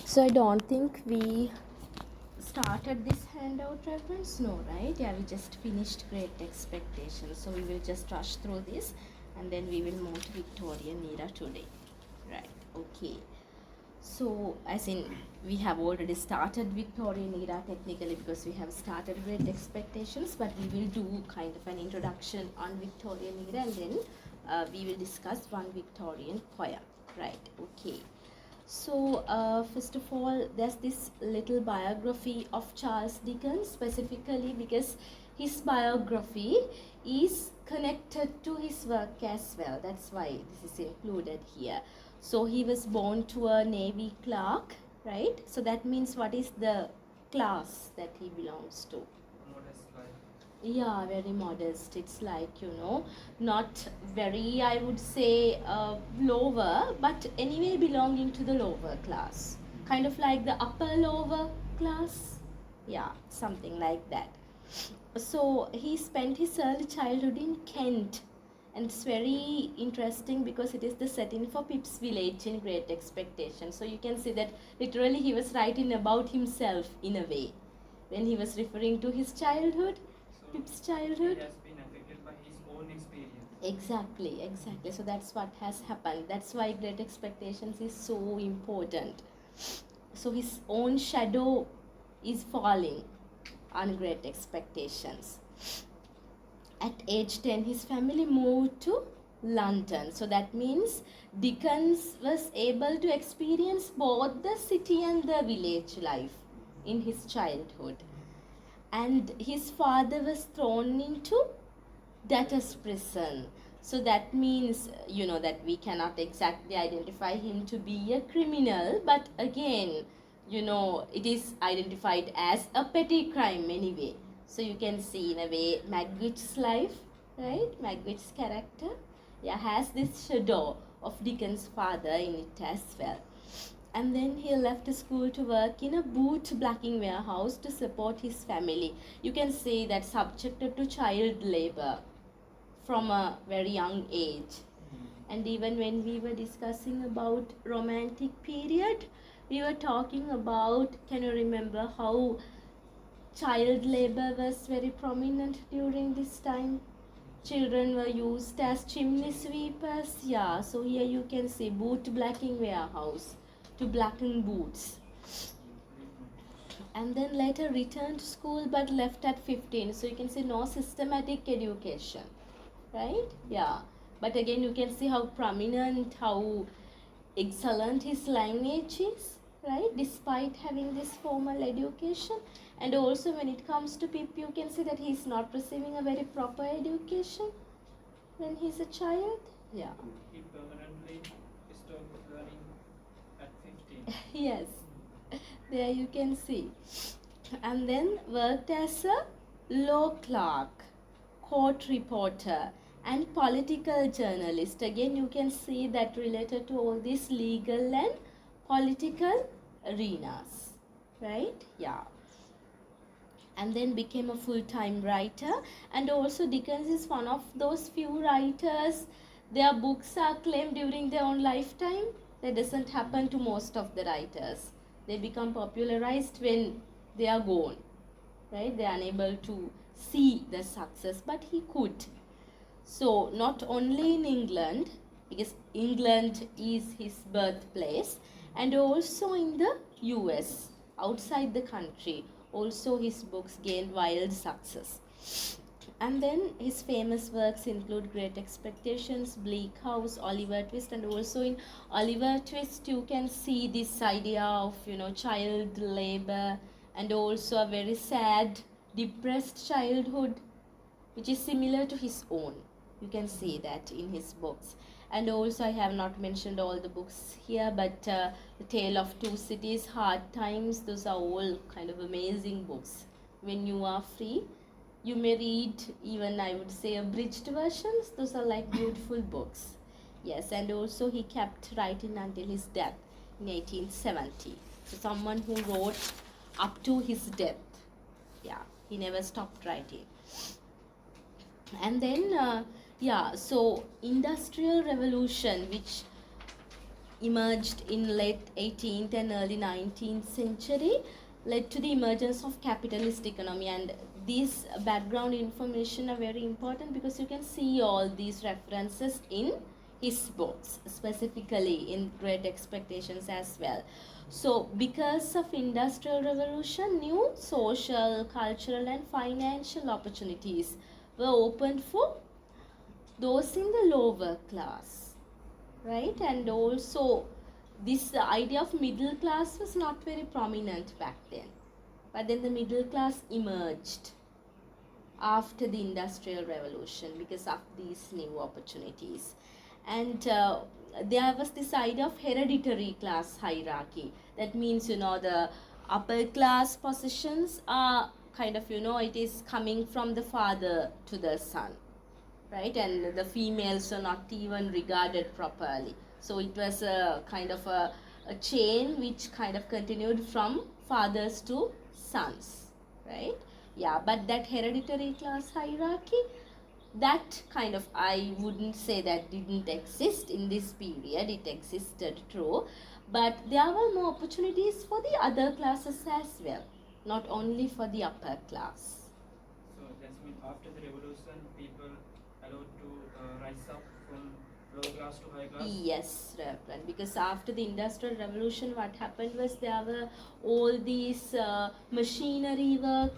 So I don't think we started this handout reference. No, right? Yeah, we just finished Great Expectations. So we will just rush through this and then we will move to Victorian era today. Right, okay. So as in we have already started Victorian era technically because we have started Great Expectations, but we will do kind of an introduction on Victorian era and then we will discuss one Victorian poem. Right, okay. So, first of all, there's this little biography of Charles Dickens, specifically because his biography is connected to his work as well. That's why this is included here. So, he was born to a Navy clerk, right? So, that means what is the class that he belongs to? Yeah, very modest. It's like, not very, I would say, lower, but anyway belonging to the lower class. Kind of like the upper lower class. Yeah, something like that. So he spent his early childhood in Kent. And it's very interesting because it is the setting for Pip's village in Great Expectations. So you can see that literally he was writing about himself in a way when he was referring to his childhood. Pip's childhood. He has been affected by his own experience. Exactly. So that's what has happened. That's why Great Expectations is so important. So his own shadow is falling on Great Expectations. At age 10, his family moved to London. So that means Dickens was able to experience both the city and the village life in his childhood. And his father was thrown into debtor's prison. So that means, that we cannot exactly identify him to be a criminal, but again, it is identified as a petty crime anyway. So you can see in a way Magwitch's life, right? Magwitch's character, has this shadow of Dickens' father in it as well. And then he left school to work in a boot blacking warehouse to support his family. You can say that subjected to child labor from a very young age. And even when we were discussing about romantic period, we were talking about, can you remember how child labor was very prominent during this time? Children were used as chimney sweepers. Yeah, so here you can see boot blacking warehouse to blacken boots. And then later returned to school but left at 15. So you can see no systematic education, right? Yeah, but again you can see how prominent, how excellent his language is, right, despite having this formal education. And also when it comes to Pip, you can see that he's not receiving a very proper education when he's a child. Yeah. He permanently stopped learning at 15. Yes, there you can see. And then worked as a law clerk, court reporter, and political journalist. Again, you can see that related to all these legal and political arenas, right? Yeah. And then became a full-time writer. And also Dickens is one of those few writers, their books are claimed during their own lifetime. That doesn't happen to most of the writers. They become popularized when they are gone, right? They are unable to see the success, but he could. So not only in England, because England is his birthplace, and also in the US, outside the country, also his books gained wild success. And then his famous works include Great Expectations, Bleak House, Oliver Twist, and also in Oliver Twist you can see this idea of, child labor and also a very sad, depressed childhood, which is similar to his own. You can see that in his books. And also I have not mentioned all the books here, but The Tale of Two Cities, Hard Times, those are all kind of amazing books. When you are free, you may read even, I would say, abridged versions. Those are like beautiful books. Yes, and also he kept writing until his death in 1870. So someone who wrote up to his death. Yeah, he never stopped writing. And then so industrial revolution, which emerged in late 18th and early 19th century led to the emergence of capitalist economy. And these background information are very important because you can see all these references in his books, specifically in Great Expectations as well. So because of industrial revolution, new social, cultural and financial opportunities were opened for those in the lower class, right? And also this idea of middle class was not very prominent back then, but then the middle class emerged after the industrial revolution because of these new opportunities. And there was this idea of hereditary class hierarchy. That means, the upper class positions are kind of, it is coming from the father to the son, right? And the females are not even regarded properly. So it was a kind of a chain which kind of continued from fathers to sons, right? Yeah, but that hereditary class hierarchy, that kind of, I wouldn't say that didn't exist in this period. It existed, true, but there were more opportunities for the other classes as well, not only for the upper class. So that means after the revolution, people allowed to rise up from low class to high class. Yes, Reverend, because after the industrial revolution, what happened was there were all these machinery work,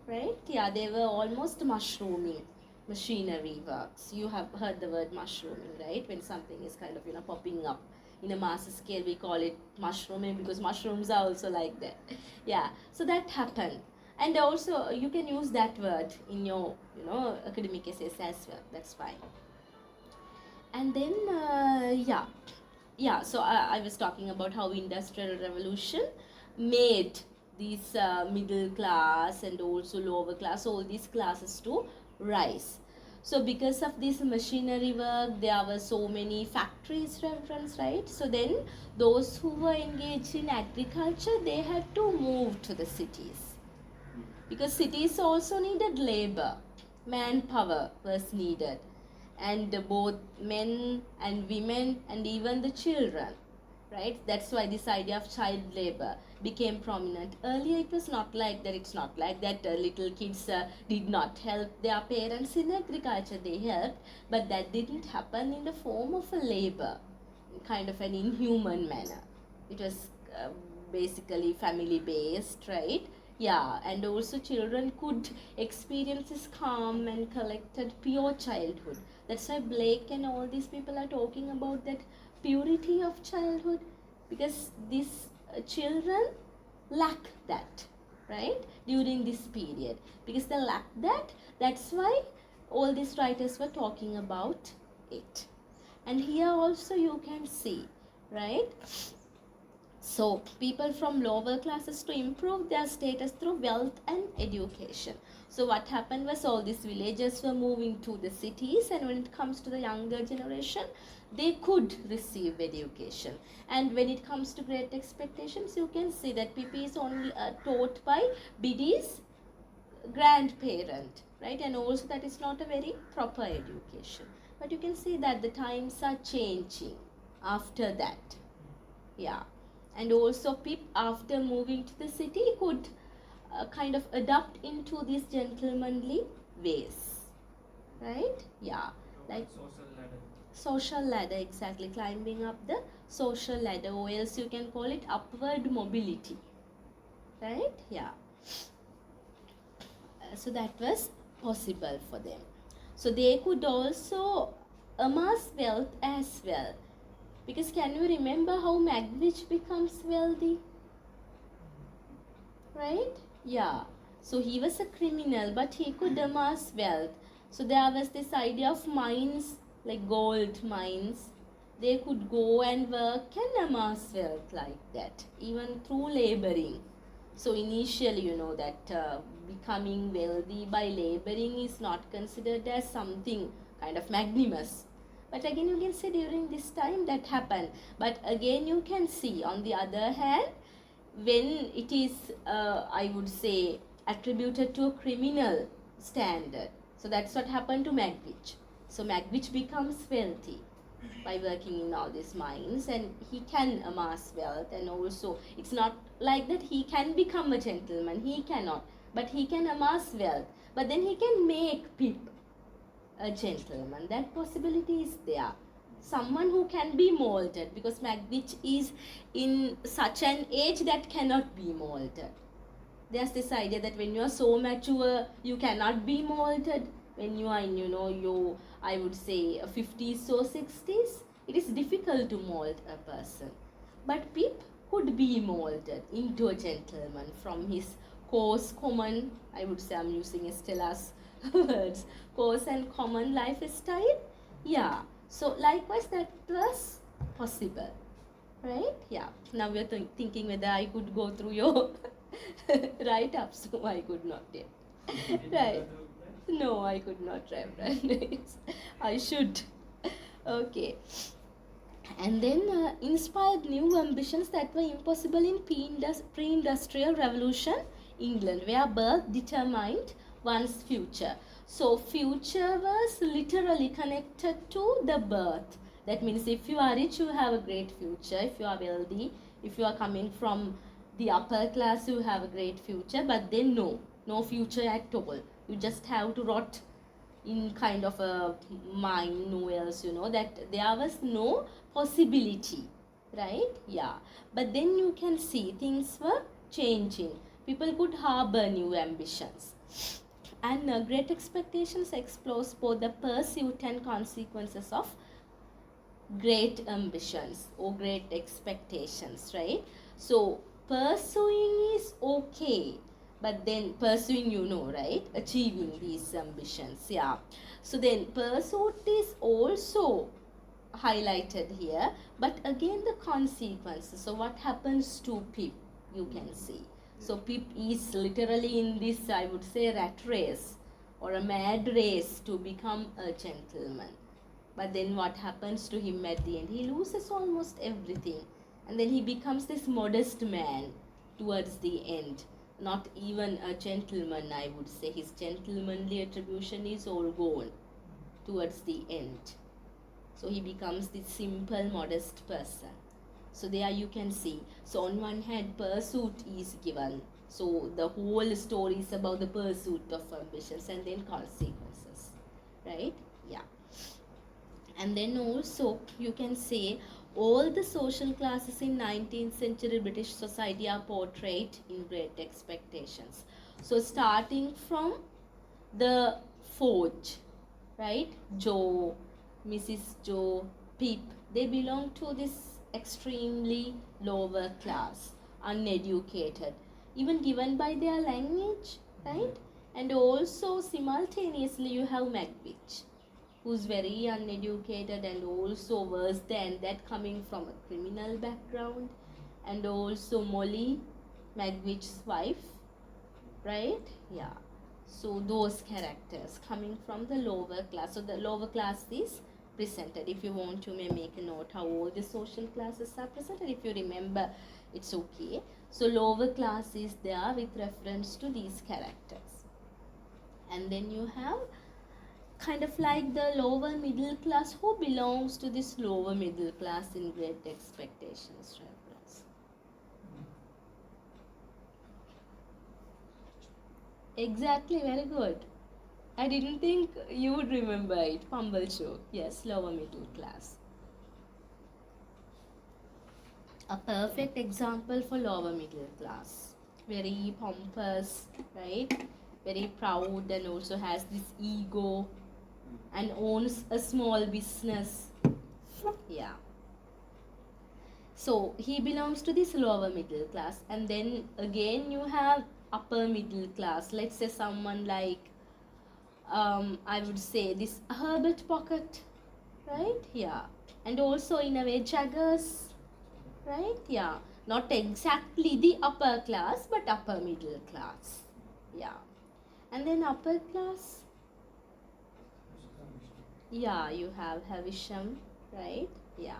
right? Yeah, they were almost mushrooming machinery works. You have heard the word mushrooming, right? When something is kind of, popping up in a mass scale, we call it mushrooming because mushrooms are also like that. Yeah, so that happened. And also, you can use that word in your, academic essays as well. That's fine. And then, so I was talking about how industrial revolution made these middle class and also lower class, all these classes to rise. So because of this machinery work, there were so many factories, reference, right? So then those who were engaged in agriculture, they had to move to the cities because cities also needed labor, manpower was needed, and both men and women and even the children, right? That's why this idea of child labor became prominent. Earlier it was not like that. It's not like that little kids did not help their parents in agriculture. They helped, but that didn't happen in the form of a labor, kind of an inhuman manner. It was basically family based, right? Yeah, and also children could experience this calm and collected pure childhood. That's why Blake and all these people are talking about that purity of childhood, because these children lack that, right, during this period. Because they lack that, that's why all these writers were talking about it. And here also you can see, right? So people from lower classes to improve their status through wealth and education. So what happened was all these villagers were moving to the cities, and when it comes to the younger generation, they could receive education. And when it comes to Great Expectations, you can see that Pippi is only taught by Biddy's grandparent, right? And also that is not a very proper education. But you can see that the times are changing after that. Yeah. And also Pip, after moving to the city, could kind of adapt into these gentlemanly ways, right? Yeah, like social ladder, exactly, climbing up the social ladder, or else you can call it upward mobility, right? Yeah. So that was possible for them. So they could also amass wealth as well. Because can you remember how Magwitch becomes wealthy? Right? Yeah. So he was a criminal, but he could amass wealth. So there was this idea of mines, like gold mines. They could go and work and amass wealth like that, even through laboring. So initially, that becoming wealthy by laboring is not considered as something kind of magnanimous. But again, you can see during this time that happened. But again, you can see on the other hand, when it is, I would say, attributed to a criminal standard. So that's what happened to Magwitch. So Magwitch becomes wealthy. by working in all these mines, and he can amass wealth. And also it's not like that he can become a gentleman, he cannot, but he can amass wealth, but then he can make Pip a gentleman. That possibility is there. Someone who can be molded, because Magwitch is in such an age that cannot be molded. There's this idea that when you are so mature, you cannot be molded. When you are in, you, I would say, 50s or 60s, it is difficult to mold a person. But Pip could be molded into a gentleman from his coarse, common, I would say I'm using Stella's words, coarse and common lifestyle. Yeah. So likewise, that was possible. Right? Yeah. Now we're thinking whether I could go through your write-ups. So I could not yet. Right. No, I could not, Reverend. I should. Okay. And then inspired new ambitions that were impossible in pre-industrial revolution England, where birth determined one's future. So future was literally connected to the birth. That means if you are rich, you have a great future. If you are wealthy, if you are coming from the upper class, you have a great future. But then no future at all. You just have to rot in kind of a mine, nowhere else, that there was no possibility, right? Yeah. But then you can see things were changing. People could harbor new ambitions. And Great Expectations explores both the pursuit and consequences of great ambitions or great expectations, right? So pursuing is okay, but then pursuing, right, achieving these ambitions. Yeah. So then pursuit is also highlighted here, but again the consequences. So what happens to Pip, you can see. So Pip is literally in this, I would say, rat race or a mad race to become a gentleman. But then what happens to him at the end? He loses almost everything, and then he becomes this modest man towards the end. Not even a gentleman, I would say. His gentlemanly attribution is all gone towards the end. So he becomes this simple, modest person. So there you can see. So on one hand, pursuit is given. So the whole story is about the pursuit of ambitions, and then consequences, right? Yeah. And then also you can say all the social classes in 19th century British society are portrayed in Great Expectations. So starting from the forge, right? Joe, Mrs. Joe, Pip, they belong to this extremely lower class, uneducated, even given by their language, right? And also simultaneously you have Magwitch, who's very uneducated and also worse than that, coming from a criminal background, and also Molly, Magwitch's wife, right? Yeah. So those characters coming from the lower class. So the lower class is presented. If you want, you may make a note how all the social classes are presented. If you remember, it's okay. So lower class is there with reference to these characters. And then you have kind of like the lower middle class who belongs to this lower middle class in Great Expectations reference. Exactly, very good. I didn't think you would remember it. Pumblechook, yes, lower middle class. A perfect example for lower middle class. Very pompous, right? Very proud, and also has this ego and owns a small business. Yeah. So he belongs to this lower middle class, and then again you have upper middle class. Let's say someone like I would say this Herbert Pocket, right? Yeah. And also in a way Jaggers, right? Yeah. Not exactly the upper class, but upper middle class. Yeah. And then upper class, yeah, you have Havisham, right? Yeah.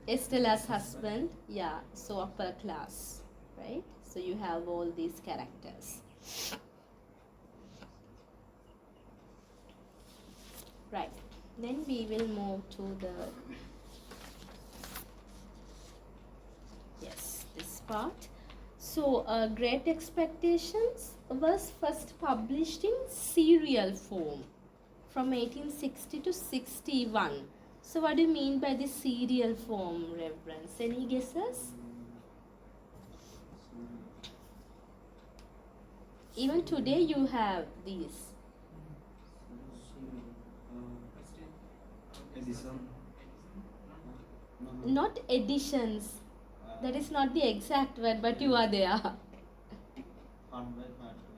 Estella's husband, yeah, so upper class, right? So you have all these characters. Right. Then we will move to the, yes, this part. So, Great Expectations was first published in serial form from 1860 to 61. So, what do you mean by the serial form, Reverends? Any guesses? Even today, you have these. Edison. Not editions. That is not the exact word, but you are there.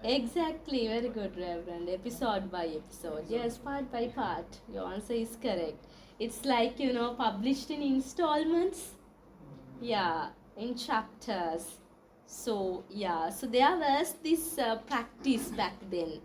Exactly, very good, Reverend. Episode by episode. Yes, part by part. Your answer is correct. It's like, published in installments. Yeah, in chapters. So, yeah, so there was this practice back then.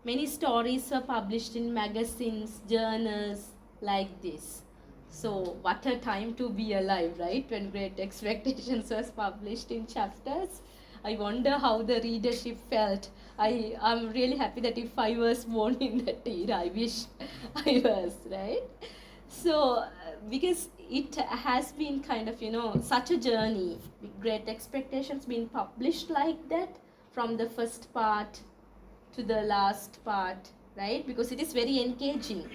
Many stories were published in magazines, journals, like this. So, what a time to be alive, right? When Great Expectations was published in chapters. I wonder how the readership felt. I'm really happy that if I was born in that era, I wish I was, right? So, because it has been kind of, such a journey. Great Expectations being published like that from the first part to the last part, right? Because it is very engaging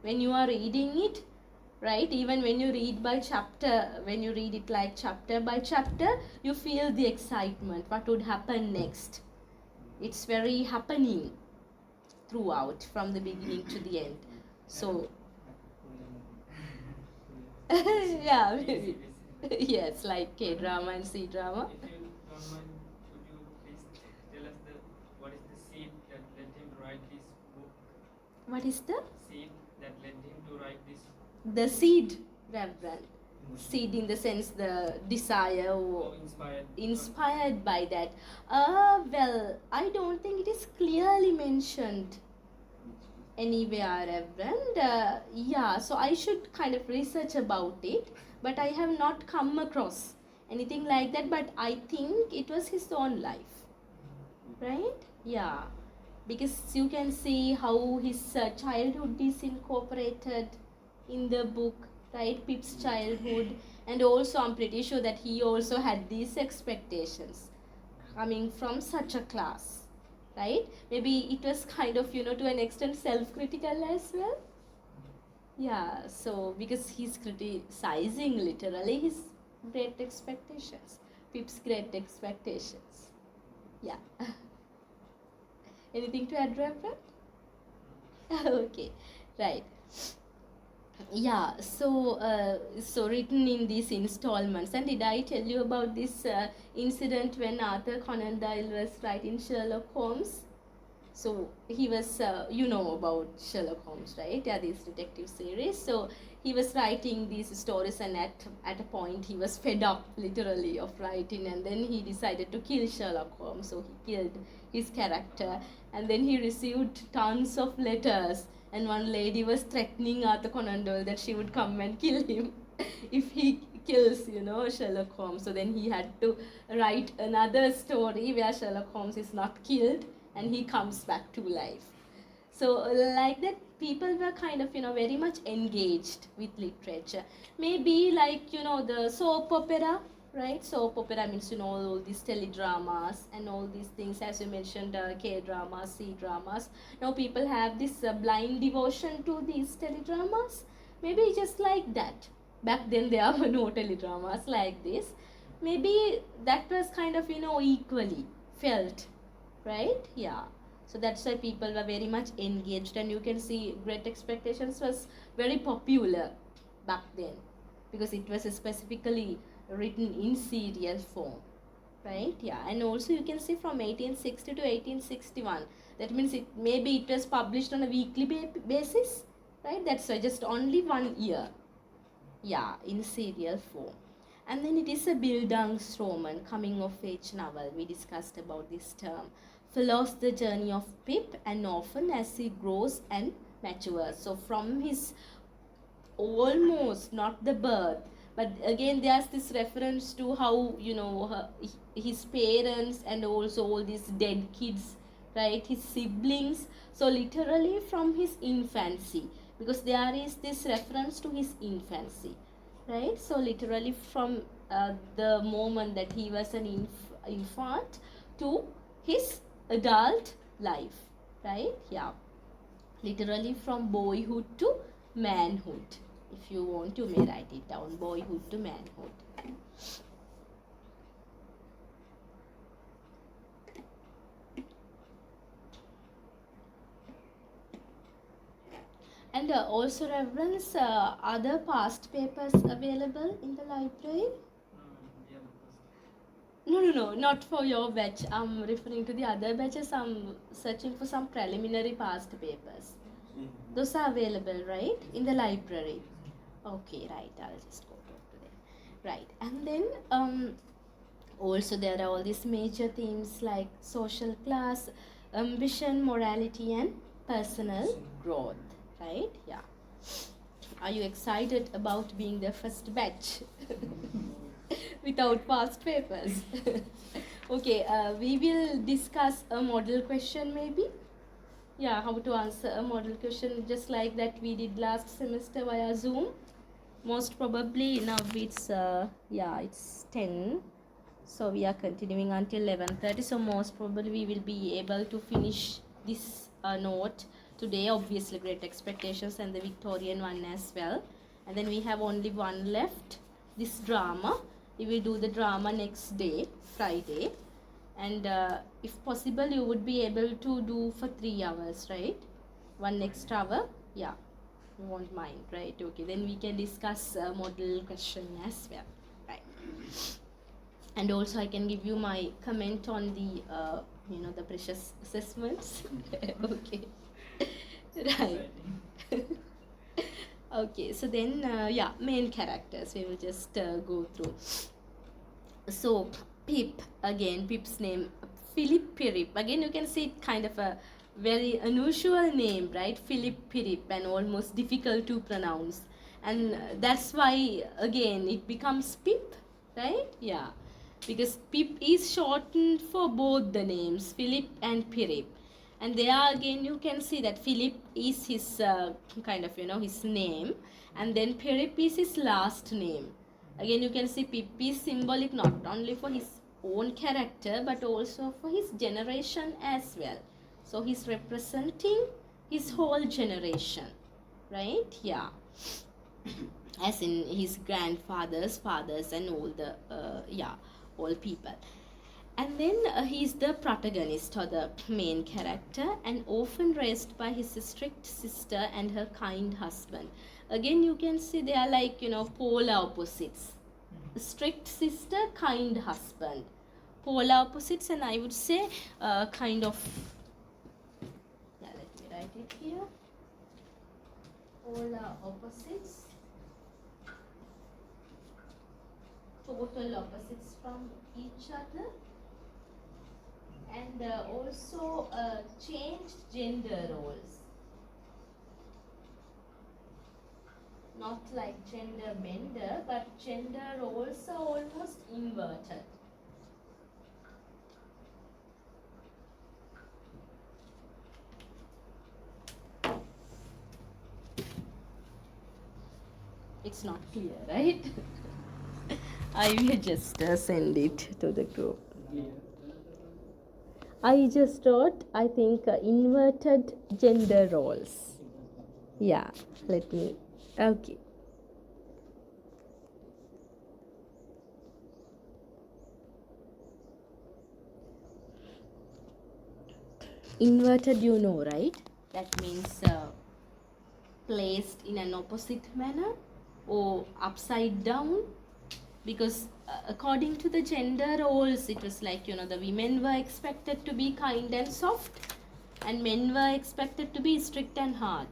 when you are reading it, right? Even when you read by chapter, when you read it like chapter by chapter, you feel the excitement. What would happen next? It's very happening throughout from the beginning to the end. So, yeah, maybe. Yes, like K drama and C drama. If you don't mind, could you please tell us what is the seed that led him to write this book? What is the? Seed that led him to write this. The seed, Reverend. Seed in the sense the desire or inspired by that. Well, I don't think it is clearly mentioned anywhere, Reverend. Yeah, so I should kind of research about it, but I have not come across anything like that. But I think it was his own life, right? Yeah, because you can see how his childhood is incorporated in the book, right? Pip's childhood, and also I'm pretty sure that he also had these expectations coming from such a class, right? Maybe it was kind of, to an extent self-critical as well. Yeah, so because he's criticizing literally his Great Expectations, Pip's Great Expectations. Yeah. Anything to add, Reverend? Okay, right. Yeah, so written in these installments. And did I tell you about this incident when Arthur Conan Doyle was writing Sherlock Holmes? So he was, you know about Sherlock Holmes, right? Yeah, this detective series. So he was writing these stories, and at a point he was fed up, literally, of writing, and then he decided to kill Sherlock Holmes. So he killed his character, and then he received tons of letters. And one lady was threatening Arthur Conan Doyle that she would come and kill him if he kills, Sherlock Holmes. So then he had to write another story where Sherlock Holmes is not killed and he comes back to life. So like that, people were kind of, very much engaged with literature. Maybe like, the soap opera, right? Soap opera means, all these teledramas and all these things, as you mentioned, K-dramas, C-dramas. Now people have this blind devotion to these teledramas. Maybe just like that. Back then there were no teledramas like this. Maybe that was kind of, equally felt, right? Yeah. So that's why people were very much engaged, and you can see Great Expectations was very popular back then because it was specifically written in serial form, right? Yeah. And also you can see from 1860 to 1861, that means maybe it was published on a weekly basis, right? That's why just only 1 year, yeah, in serial form. And then it is a Bildungsroman, coming of age novel. We discussed about this term. Follows the journey of Pip and orphan as he grows and matures. So from his almost, not the birth, but again there's this reference to how, his parents and also all these dead kids, right? His siblings. So literally from his infancy, because there is this reference to his infancy, right? So literally from the moment that he was an infant to his adult life, right? Yeah, literally from boyhood to manhood. If you want, you may write it down, boyhood to manhood. And also reference other past papers available in the library. Yeah, because No, not for your batch. I'm referring to the other batches. I'm searching for some preliminary past papers. Those are available, right, in the library. Okay, right. I'll just go talk to them. Right, and then also there are all these major themes like social class, ambition, morality, and personal growth. Right? Yeah. Are you excited about being the first batch without past papers? Okay, we will discuss a model question maybe. Yeah, how to answer a model question just like that we did last semester via Zoom. Most probably now it's it's 10, so we are continuing until 11:30. So most probably we will be able to finish this note today. Obviously, Great Expectations and the Victorian one as well. And then we have only one left. This drama. We will do the drama next day, Friday. And if possible, you would be able to do for 3 hours, right? One next hour. Yeah. You won't mind, right? Okay, then we can discuss model question as well, right? And also I can give you my comment on the the precious assessments. Okay, right. Okay, so then main characters we will just go through. So Pip, again Pip's name Philip Pirip. Again you can see it kind of a very unusual name, right? Philip Pirip, and almost difficult to pronounce, and that's why again it becomes Pip, right? Yeah, because Pip is shortened for both the names Philip and Pirip, and there again you can see that Philip is his kind of his name, and then Pirip is his last name. Again you can see Pip is symbolic not only for his own character but also for his generation as well. So he's representing his whole generation, right? Yeah. As in his grandfathers, fathers, and all the all people. And then he's the protagonist or the main character, and often raised by his strict sister and her kind husband. Again you can see they are like polar opposites. Strict sister, kind husband, polar opposites, and I would say kind of, yeah, let me write it here, polar opposites, total opposites from each other, and also changed gender roles, not like gender bender, but gender roles are almost inverted. It's not clear, right? I will just send it to the group. I just wrote, I think, inverted gender roles. Yeah, let me. Okay. Inverted, right? That means placed in an opposite manner or upside down, because according to the gender roles it was like the women were expected to be kind and soft and men were expected to be strict and hard.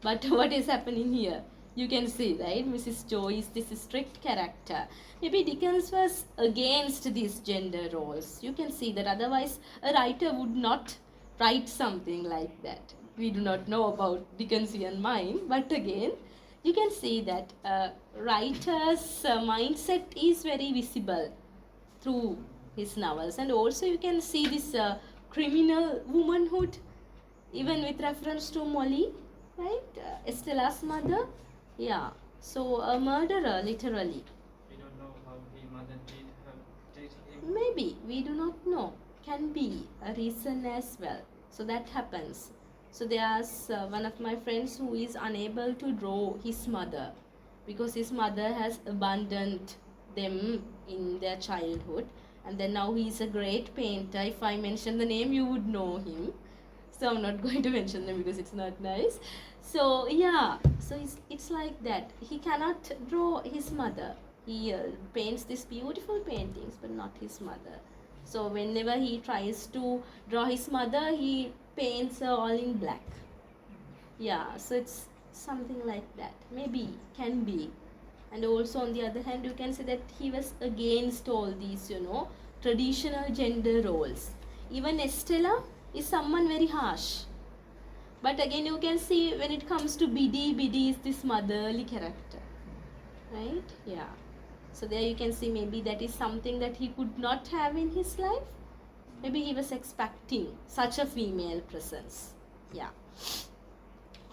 But what is happening here? You can see, right? Mrs. Joy is this strict character. Maybe Dickens was against these gender roles. You can see that, otherwise a writer would not write something like that. We do not know about Dickensian mind, but again you can see that writer's mindset is very visible through his novels. And also you can see this criminal womanhood, even with reference to Molly, right? Estella's mother, yeah. So a murderer, literally. We don't know how the mother did him. Maybe, we do not know. Can be a reason as well. So that happens. So there's one of my friends who is unable to draw his mother because his mother has abandoned them in their childhood, and then now he's a great painter. If I mention the name, you would know him. So I'm not going to mention them because it's not nice. So yeah, so it's like that. He cannot draw his mother. He paints these beautiful paintings, but not his mother. So whenever he tries to draw his mother, he paints her all in black. Yeah, so it's something like that. Maybe, can be. And also on the other hand, you can say that he was against all these, traditional gender roles. Even Estella is someone very harsh. But again, you can see when it comes to Biddy, Biddy is this motherly character. Right? Yeah. So there you can see maybe that is something that he could not have in his life. Maybe he was expecting such a female presence. Yeah.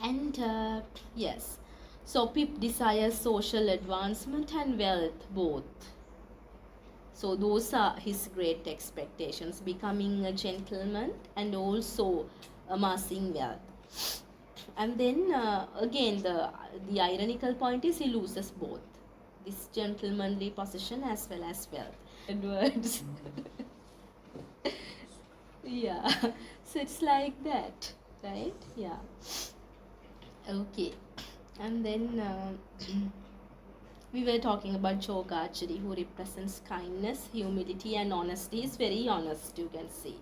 And yes. So Pip desires social advancement and wealth both. So those are his great expectations, becoming a gentleman and also amassing wealth. And then again, the ironical point is he loses both this gentlemanly position as well as wealth. Edwards. Yeah, so it's like that, right? Yeah. Okay, and then we were talking about Joe Gargery, who represents kindness, humility, and honesty. Is very honest, you can see,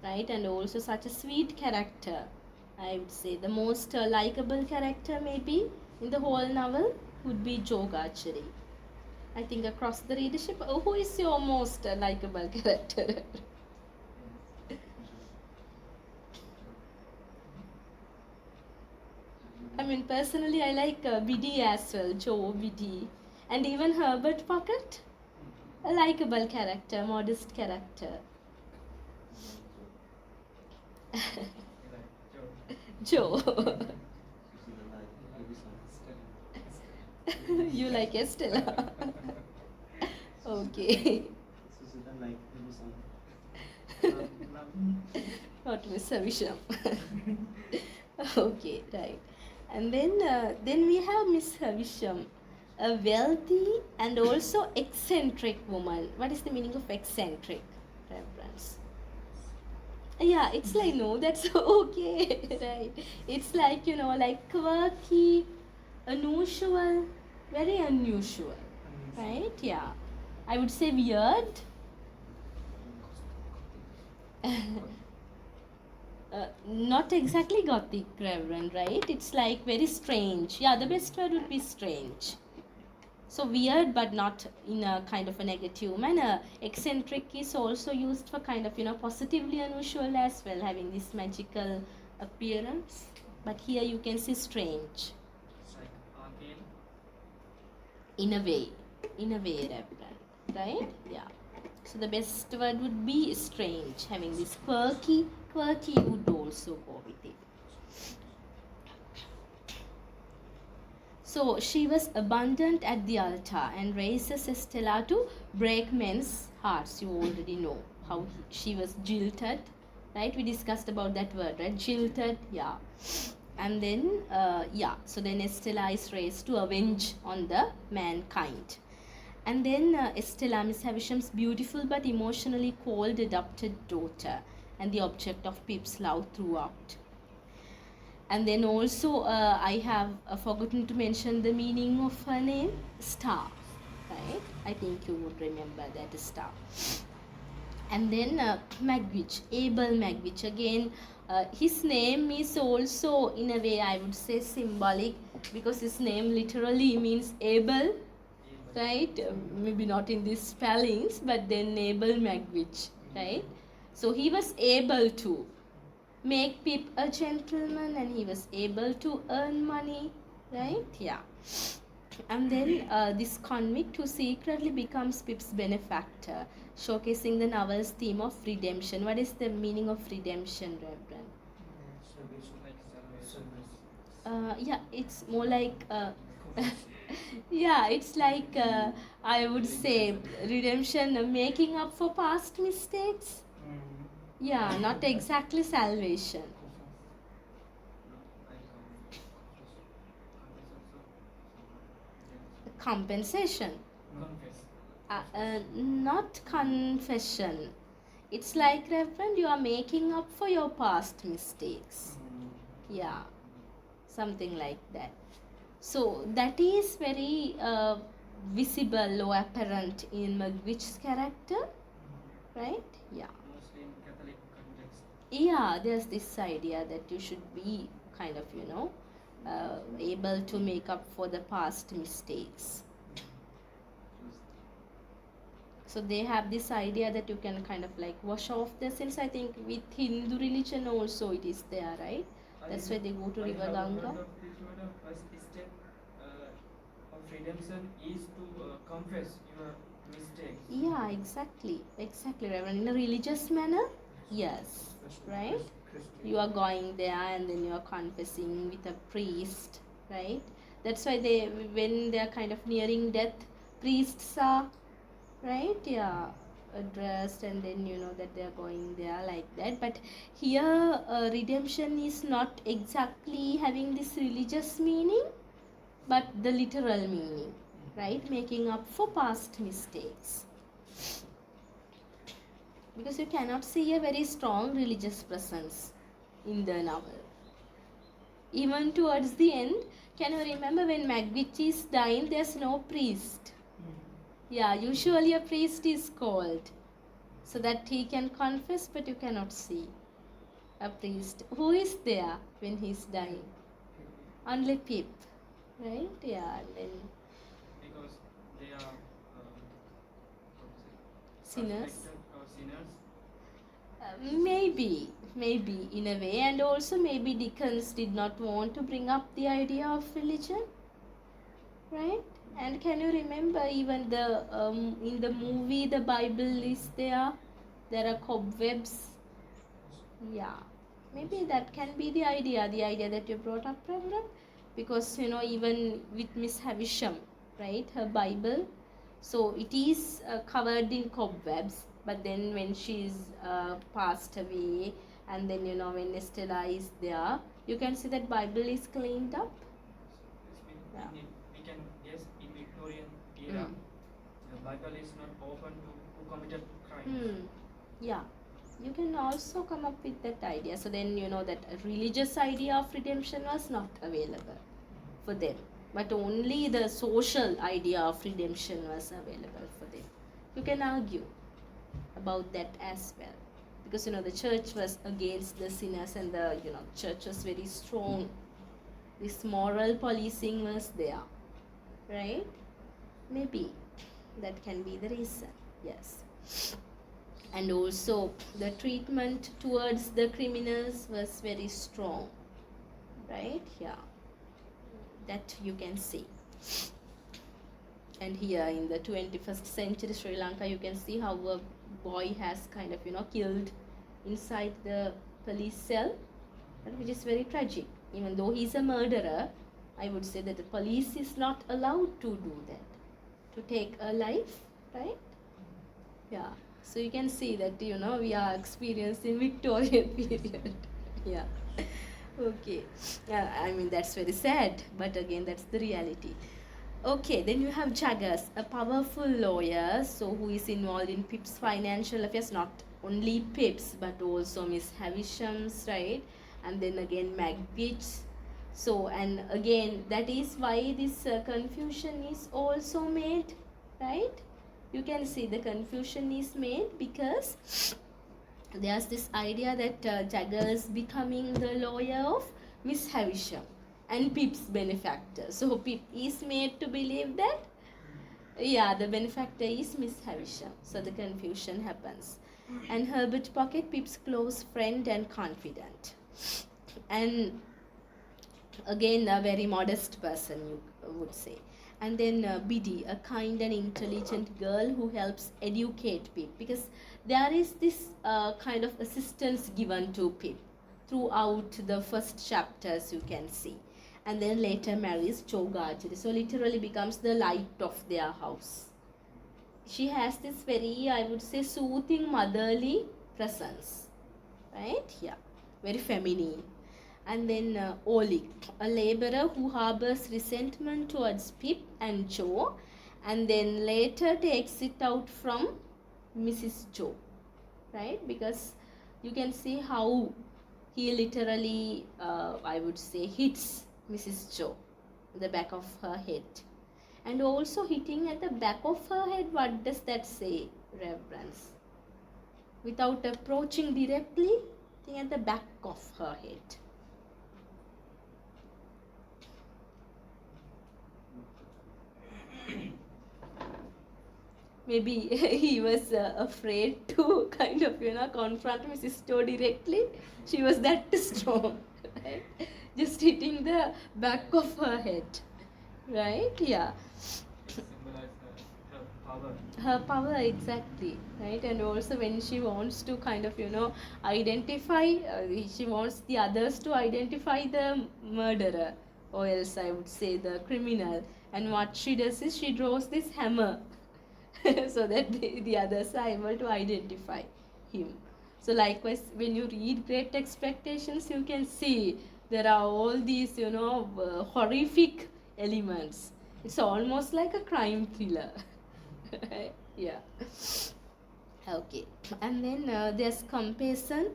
right? And also such a sweet character. I would say the most likable character maybe in the whole novel would be Joe Gargery. I think across the readership, who is your most likable character? I mean, personally, I like Biddy as well, Joe Biddy, and even Herbert Pocket, a likable character, modest character. Joe. You like Estella? Okay. Not Miss Havisham. Okay, right. And then we have Miss Havisham, a wealthy and also eccentric woman. What is the meaning of eccentric, reference? Yeah, it's like, no, that's okay, right? It's like, like quirky, unusual, very unusual, right? Yeah. I would say weird. Not exactly gothic, Reverend, right? It's like very strange. Yeah, the best word would be strange. So weird, but not in a kind of a negative manner. Eccentric is also used for kind of, positively unusual as well, having this magical appearance. But here you can see strange. It's like arcane. In a way, Reverend, right? Yeah. So the best word would be strange, having this quirky would also go with it. So she was abundant at the altar and raises Estella to break men's hearts. You already know how she was jilted, right? We discussed about that word, right? Jilted, yeah. And then, so then Estella is raised to avenge on the mankind. And then Estella, Miss Havisham's beautiful but emotionally cold adopted daughter and the object of Pip's love throughout. And then also I have forgotten to mention the meaning of her name, Star, right? I think you would remember that, Star. And then Magwitch, Abel Magwitch. Again, his name is also in a way, I would say, symbolic, because his name literally means able, right? Maybe not in these spellings, but then Abel Magwitch, right? So he was able to make Pip a gentleman and he was able to earn money, right? Yeah. And then this convict who secretly becomes Pip's benefactor, showcasing the novel's theme of redemption. What is the meaning of redemption, Reverend? Yeah, it's more like yeah, it's like I would say redemption, making up for past mistakes. Yeah, not exactly salvation. Compensation. Confess. Not confession. It's like, Reverend, you are making up for your past mistakes. Yeah, something like that. So that is very visible or apparent in Magwitch's character, right? Yeah. Mostly in Catholic context. Yeah, there's this idea that you should be kind of, able to make up for the past mistakes. So they have this idea that you can kind of like wash off the sins. I think with Hindu religion also it is there, right? That's why they go to River Ganga. Heard of this word. First step of redemption is to confess your mistakes. Yeah, exactly, Reverend. In a religious manner, yes, right? You are going there and then you are confessing with a priest, right? That's why when they are kind of nearing death, priests are, right? Yeah, addressed, and then you know that they are going there like that. But here, redemption is not exactly having this religious meaning, but the literal meaning, right? Making up for past mistakes. Because you cannot see a very strong religious presence in the novel. Even towards the end, can you remember when Magwitch is dying, there's no priest? Yeah, usually a priest is called so that he can confess, but you cannot see a priest. Who is there when he's dying? Only Pip, right? Yeah, and then Because they are sinners. Sinners. Maybe in a way, and also maybe Dickens did not want to bring up the idea of religion, right? And can you remember even the in the movie the Bible is there? There are cobwebs. Yeah, maybe that can be the idea that you brought up, Reverend, because you know even with Miss Havisham, right? Her Bible, so it is covered in cobwebs, but then when she's passed away, and then you know when Estella is there, you can see that Bible is cleaned up. Yeah. We can guess in Victorian era, the Bible is not open to who committed crimes. Yeah, you can also come up with that idea. So then you know that a religious idea of redemption was not available for them, but only the social idea of redemption was available for them. You can argue about that as well, because you know the church was against the sinners, and the church was very strong. This moral policing was there, right? Maybe that can be the reason. Yes. And also the treatment towards the criminals was very strong, right? Yeah, that you can see. And here in the 21st century Sri Lanka, you can see how a boy has kind of killed inside the police cell, which is very tragic. Even though he's a murderer, I would say that the police is not allowed to do that, to take a life, right? Yeah. So you can see that we are experiencing Victorian period. Yeah. Okay. Yeah, I mean that's very sad, but again that's the reality. Okay, then you have Jaggers, a powerful lawyer, so who is involved in Pip's financial affairs, not only Pip's but also Miss Havisham's, right? And then again Magwitch. So, and again that is why this confusion is also made, right? You can see the confusion is made because there's this idea that Jaggers becoming the lawyer of Miss Havisham and Pip's benefactor. So Pip is made to believe that, yeah, the benefactor is Miss Havisham. So the confusion happens. And Herbert Pocket, Pip's close friend and confidant. And again, a very modest person, you would say. And then Biddy, a kind and intelligent girl who helps educate Pip, because there is this kind of assistance given to Pip throughout the first chapters, you can see. and then later marries Joe Gargery. So literally becomes the light of their house. She has this very, I would say, soothing motherly presence, right? Yeah, very feminine. And then Oleg, a laborer who harbors resentment towards Pip and Joe, and then later takes it out from Mrs. Joe, right? Because you can see how he literally, I would say, hits Mrs. Joe in the back of her head. And also hitting at the back of her head, what does that say, reverence? Without approaching directly, hitting at the back of her head. Maybe he was afraid to kind of, confront Mrs. Joe directly. She was that strong, right? Just hitting the back of her head, right? Yeah. Symbolize her power. Her power, exactly, right? And also when she wants to kind of, identify, she wants the others to identify the murderer, or else I would say the criminal. And what she does is she draws this hammer so that the others are able to identify him. So likewise, when you read Great Expectations, you can see there are all these, horrific elements. It's almost like a crime thriller. Yeah. Okay. And then there's Compassion,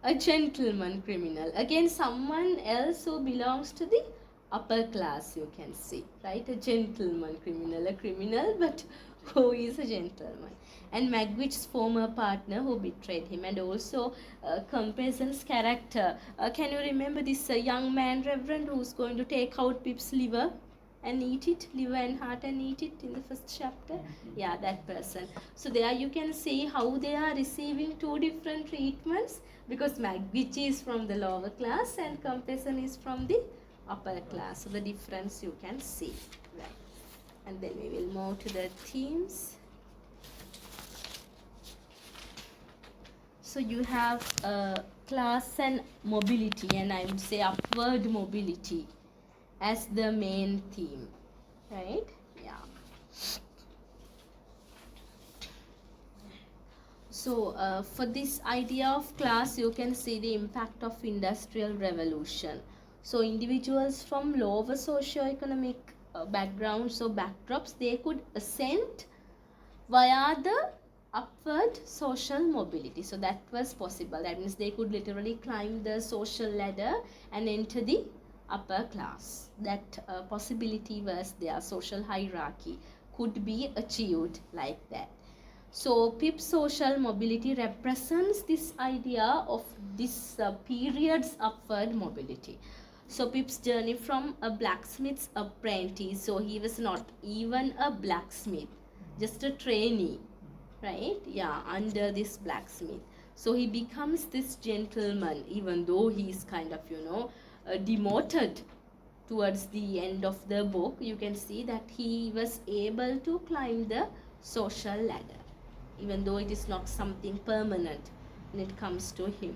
a gentleman criminal. Again, someone else who belongs to the upper class, you can see, right? A gentleman criminal, a criminal, but who is a gentleman. And Magwitch's former partner who betrayed him, and also Compassion's character. Can you remember this young man, Reverend, who's going to take out Pip's liver and eat it, liver and heart, and eat it in the first chapter? Yeah, that person. So there you can see how they are receiving two different treatments, because Magwitch is from the lower class and Compassion is from the upper class. So the difference you can see, right? And then we will move to the themes. So you have class and mobility, and I would say upward mobility as the main theme, right? Yeah. So for this idea of class, you can see the impact of Industrial Revolution. So individuals from lower socio-economic backgrounds or backdrops, they could ascend via the upward social mobility. So that was possible. That means they could literally climb the social ladder and enter the upper class. That possibility was there. Social hierarchy could be achieved like that. So Pip's social mobility represents this idea of this period's upward mobility. So Pip's journey from a blacksmith's apprentice, so he was not even a blacksmith, just a trainee, right? Yeah, under this blacksmith. So he becomes this gentleman, even though he is kind of, demoted towards the end of the book. You can see that he was able to climb the social ladder, even though it is not something permanent when it comes to him.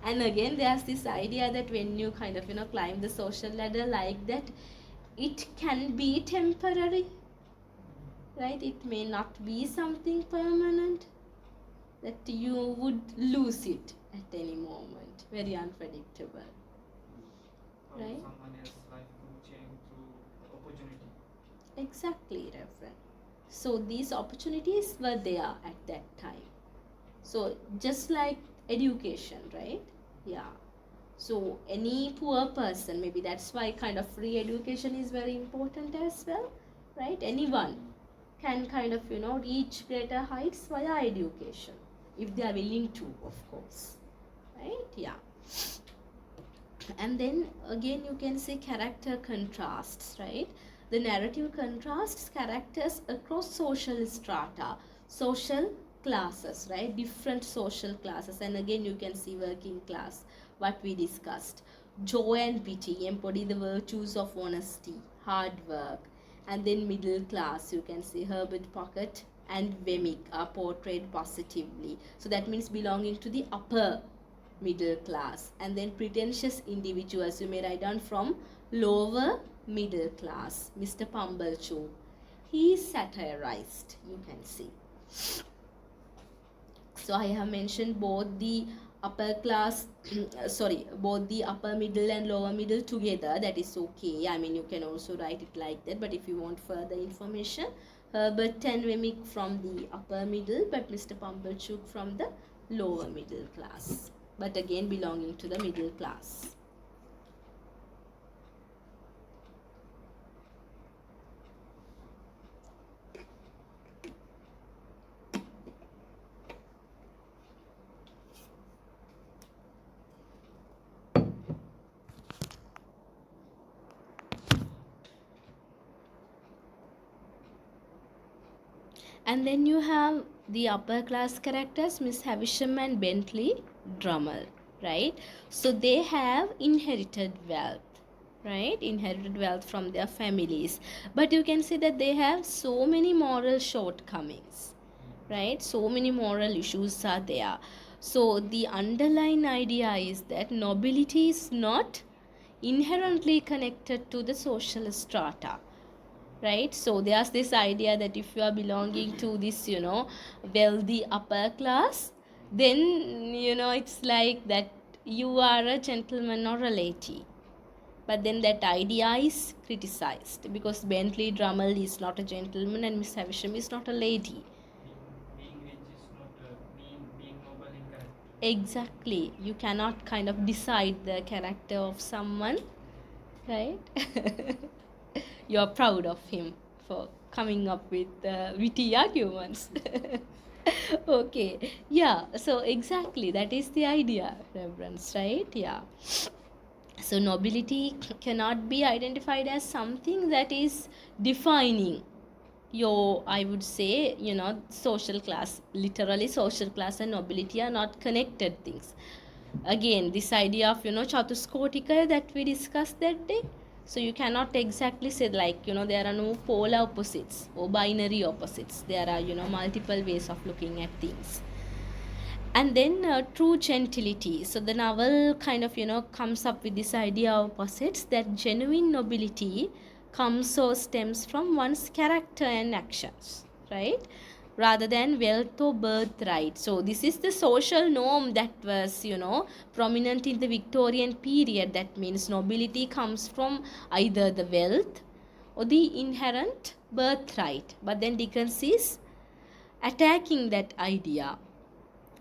And again, there's this idea that when you kind of, climb the social ladder like that, it can be temporary, right? It may not be something permanent, that you would lose it at any moment. Very unpredictable, Or right? someone else's life could change through opportunity. Exactly, Reverend. So these opportunities were there at that time. So just like education, right? Yeah. So any poor person, maybe that's why kind of free education is very important as well, right? Anyone can kind of, reach greater heights via education, if they are willing to, of course, right? Yeah. And then again, you can see character contrasts, right? The narrative contrasts characters across social strata, social classes, right? Different social classes. And again, you can see working class, what we discussed. Joy and pity embody the virtues of honesty, hard work. And then middle class, you can see Herbert Pocket and Wemmick are portrayed positively. So that means belonging to the upper middle class. And then pretentious individuals, you may write down from lower middle class. Mr. Pumblechook, he is satirized, you can see. So I have mentioned both the upper class both the upper middle and lower middle together. That is okay. I mean, you can also write it like that, but if you want further information, Herbert and Wemmick from the upper middle, but Mr. Pumblechook from the lower middle class, but again belonging to the middle class. And then you have the upper class characters, Miss Havisham and Bentley Drummond, right? So they have inherited wealth, right? Inherited wealth from their families. But you can see that they have so many moral shortcomings, right? So many moral issues are there. So the underlying idea is that nobility is not inherently connected to the social strata, right? So there's this idea that if you are belonging to this, wealthy upper class, then, it's like that you are a gentleman or a lady. But then that idea is criticized because Bentley Drummond is not a gentleman and Miss Havisham is not a lady. Being rich is not being noble in character. Exactly. You cannot kind of decide the character of someone, right? You are proud of him for coming up with witty arguments. Okay, yeah, so exactly that is the idea, reverence, right? Yeah. So nobility cannot be identified as something that is defining your, I would say, social class. Literally, social class and nobility are not connected things. Again, this idea of, Chatuskotika that we discussed that day. So you cannot exactly say like, there are no polar opposites or binary opposites. There are, multiple ways of looking at things. And then true gentility. So the novel kind of, comes up with this idea of opposites, that genuine nobility comes or stems from one's character and actions, right? Rather than wealth or birthright. So this is the social norm that was, prominent in the Victorian period. That means nobility comes from either the wealth or the inherent birthright. But then Dickens is attacking that idea.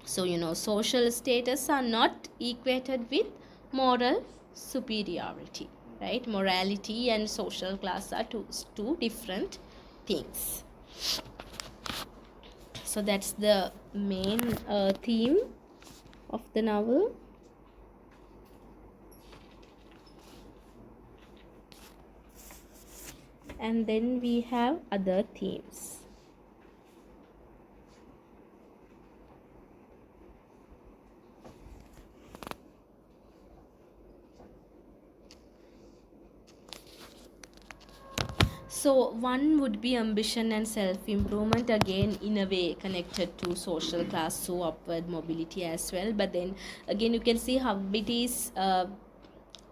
So, social status are not equated with moral superiority, right? Morality and social class are two different things. So that's the main theme of the novel. And then we have other themes. So one would be ambition and self-improvement, again in a way connected to social class, so upward mobility as well. But then again you can see how it is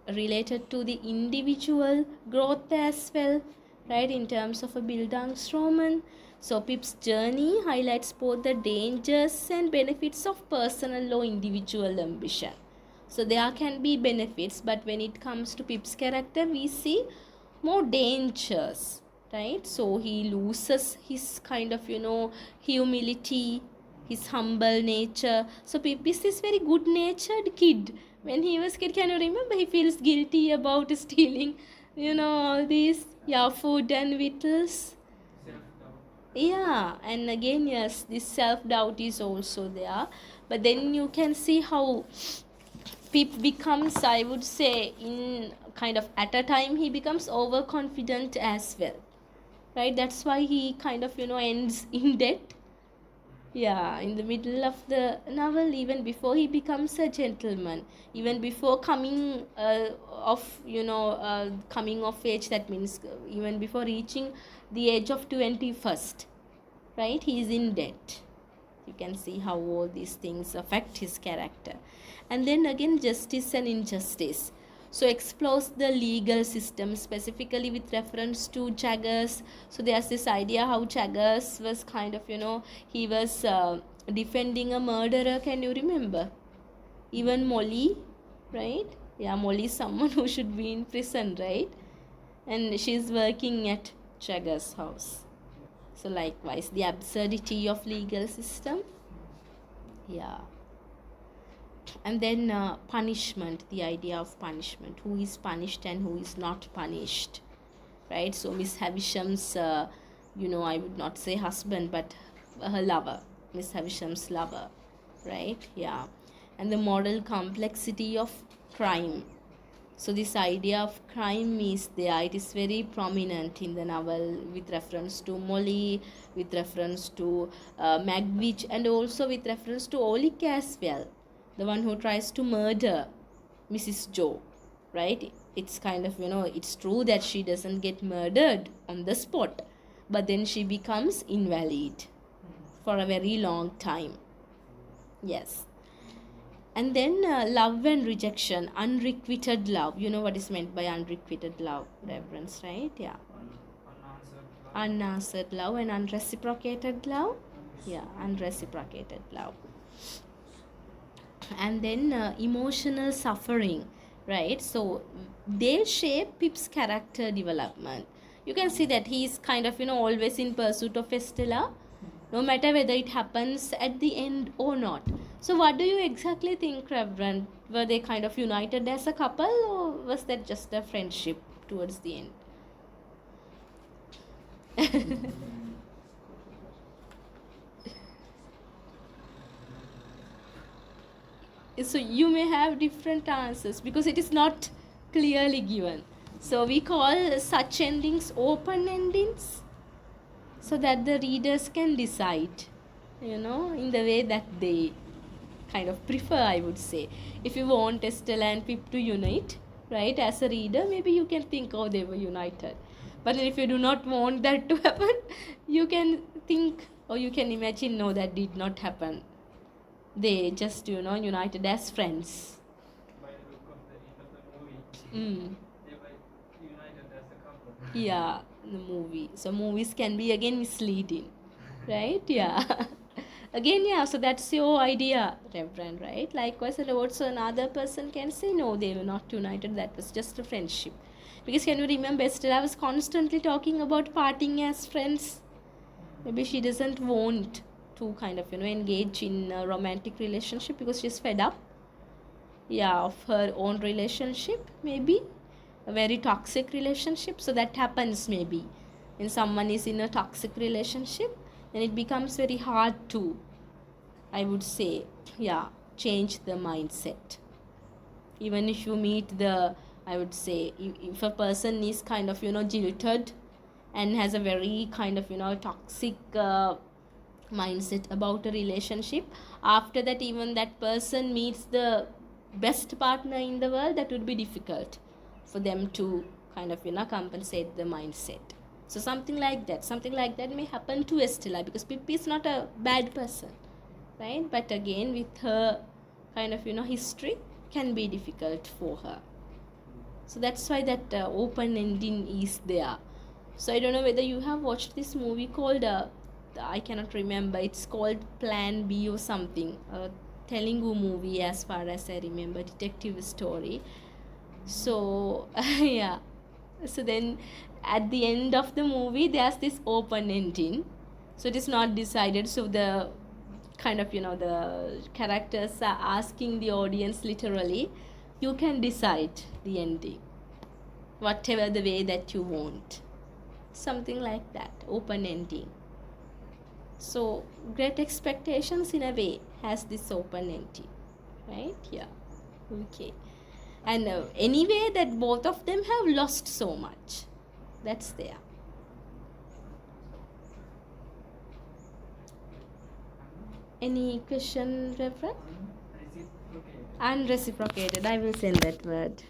related to the individual growth as well, right, in terms of a Bildungsroman. So Pip's journey highlights both the dangers and benefits of personal or individual ambition. So there can be benefits, but when it comes to Pip's character, we see more dangers, right? So he loses his kind of, humility, his humble nature. So Pip is this very good natured kid. When he was kid, can you remember, he feels guilty about stealing, all these, food and victuals. Self-doubt. Yeah, and again, yes, this self-doubt is also there. But then you can see how Pip becomes, I would say, in kind of at a time, he becomes overconfident as well, right? That's why he kind of, ends in debt. Yeah, in the middle of the novel, even before he becomes a gentleman, even before coming coming of age, that means even before reaching the age of 21st, right? He is in debt. You can see how all these things affect his character. And then again, justice and injustice. So explores the legal system, specifically with reference to Chagas. So there's this idea how Chagas was kind of, he was defending a murderer. Can you remember? Even Molly, right? Yeah, Molly is someone who should be in prison, right? And she's working at Chagas' house. So likewise, the absurdity of legal system. Yeah. And then punishment, the idea of punishment. Who is punished and who is not punished, right? So Miss Havisham's, I would not say husband, but her lover, Miss Havisham's lover, right? Yeah. And the moral complexity of crime. So this idea of crime is there. It is very prominent in the novel with reference to Molly, with reference to Magwitch, and also with reference to Olik as well, the one who tries to murder Mrs. Joe, right? It's kind of, it's true that she doesn't get murdered on the spot, but then she becomes invalid for a very long time. Yes. And then love and rejection, unrequited love. You know what is meant by unrequited love, reverence, right? Yeah. Unanswered love and unreciprocated love. Yeah, unreciprocated love. And then emotional suffering, right? So they shape Pip's character development. You can see that he is kind of, always in pursuit of Estella, no matter whether it happens at the end or not. So what do you exactly think, Reverend? Were they kind of united as a couple, or was that just a friendship towards the end? So you may have different answers because it is not clearly given. So we call such endings open endings, so that the readers can decide, in the way that they kind of prefer, I would say. If you want Estella and Pip to unite, right, as a reader, maybe you can think, oh, they were united. But if you do not want that to happen, you can think, or you can imagine, no, that did not happen. They just, united as friends. By the look of the end of the movie, they were united as a couple. Yeah, the movie. So movies can be again misleading, right? Yeah. Again, yeah, so that's your idea, Reverend, right? Likewise, and also another person can say, no, they were not united, that was just a friendship. Because can you remember, Estella was constantly talking about parting as friends. Maybe she doesn't want to kind of, engage in a romantic relationship because she's fed up, of her own relationship, maybe. A very toxic relationship. So that happens maybe. When someone is in a toxic relationship, then it becomes very hard to, I would say, change the mindset. Even if you meet I would say, if a person is kind of, jilted and has a very kind of, toxic mindset about a relationship, after that, even that person meets the best partner in the world, that would be difficult for them to kind of, compensate the mindset. So something like that may happen to Estella, because Pippi is not a bad person, right? But again, with her kind of, history, can be difficult for her. So that's why that open ending is there. So I don't know whether you have watched this movie called, I cannot remember, it's called Plan B or something, a Telugu movie as far as I remember, detective story. So yeah, so then at the end of the movie there's this open ending, so it is not decided. So the kind of, the characters are asking the audience literally, you can decide the ending whatever the way that you want, something like that, open ending. So Great Expectations in a way has this open ending, right? Yeah. Okay. And anyway, that both of them have lost so much. That's there. Any question, Reverend? Unreciprocated. I will send that word.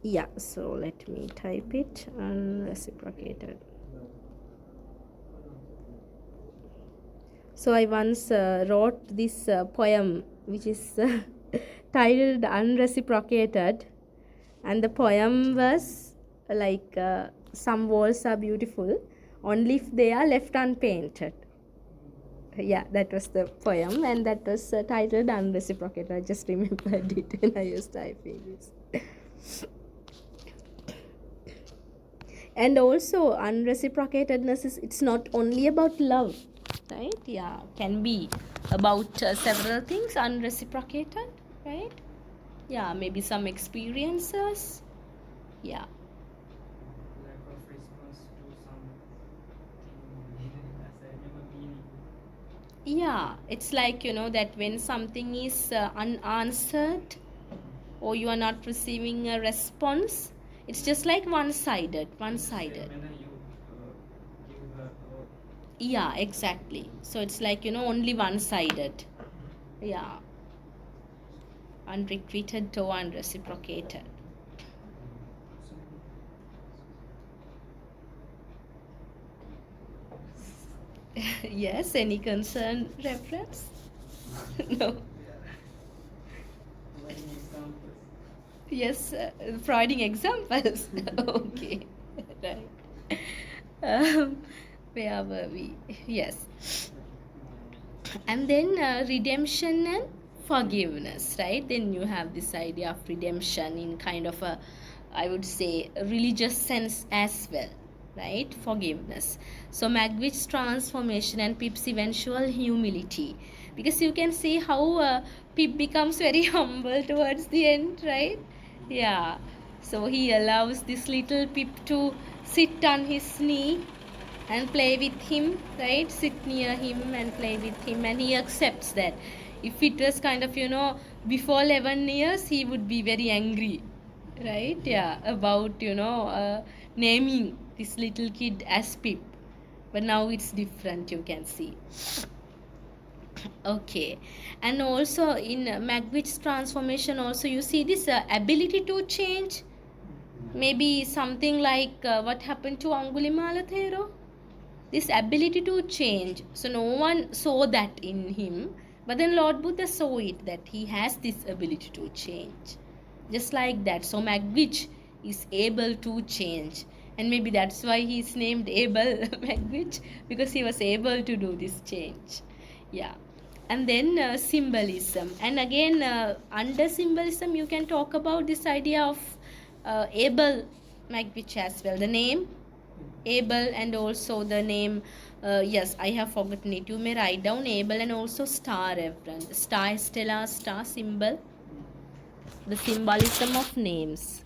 Yeah, so let me type it. Unreciprocated. So I once wrote this poem which is titled Unreciprocated, and the poem was like some walls are beautiful only if they are left unpainted. Yeah, that was the poem, and that was titled Unreciprocated. I just remembered it when I was typing this. And also unreciprocatedness is, it's not only about love, right? Yeah, can be about several things unreciprocated, right? Yeah, maybe some experiences. Yeah. Lack of response to something as I never meaning. Yeah, it's like, you know, that when something is unanswered or you are not receiving a response, it's just like one-sided. When you give her Yeah, exactly. So it's like, you know, only one-sided. Yeah, unrequited or unreciprocated. Yes, any concern reference? No. providing examples. Yes, providing examples. Okay, right. Um, where were we? Yes. And then redemption and forgiveness, right? Then you have this idea of redemption in kind of a, I would say, a religious sense as well, right? Forgiveness. So Magwitch's transformation and Pip's eventual humility, because you can see how Pip becomes very humble towards the end, right? Yeah. So he allows this little Pip to sit on his knee and play with him, right? Sit near him and play with him, and he accepts that. If it was kind of, you know, before 11 years, he would be very angry, right? Yeah, about, you know, naming this little kid as Pip. But now it's different, you can see. Okay, and also in Magwitch's transformation, also you see this ability to change. Maybe something like what happened to Angulimala Thero, this ability to change. So no one saw that in him, but then Lord Buddha saw it, that he has this ability to change. Just like that. So Magwitch is able to change. And maybe that's why he's named Abel Magwitch, because he was able to do this change. Yeah. And then symbolism. And again, under symbolism, you can talk about this idea of Abel Magwitch as well. The name Abel, and also the name, yes, I have forgotten it. You may write down Abel and also star reverend. Star, Stella, star symbol. The symbolism of names.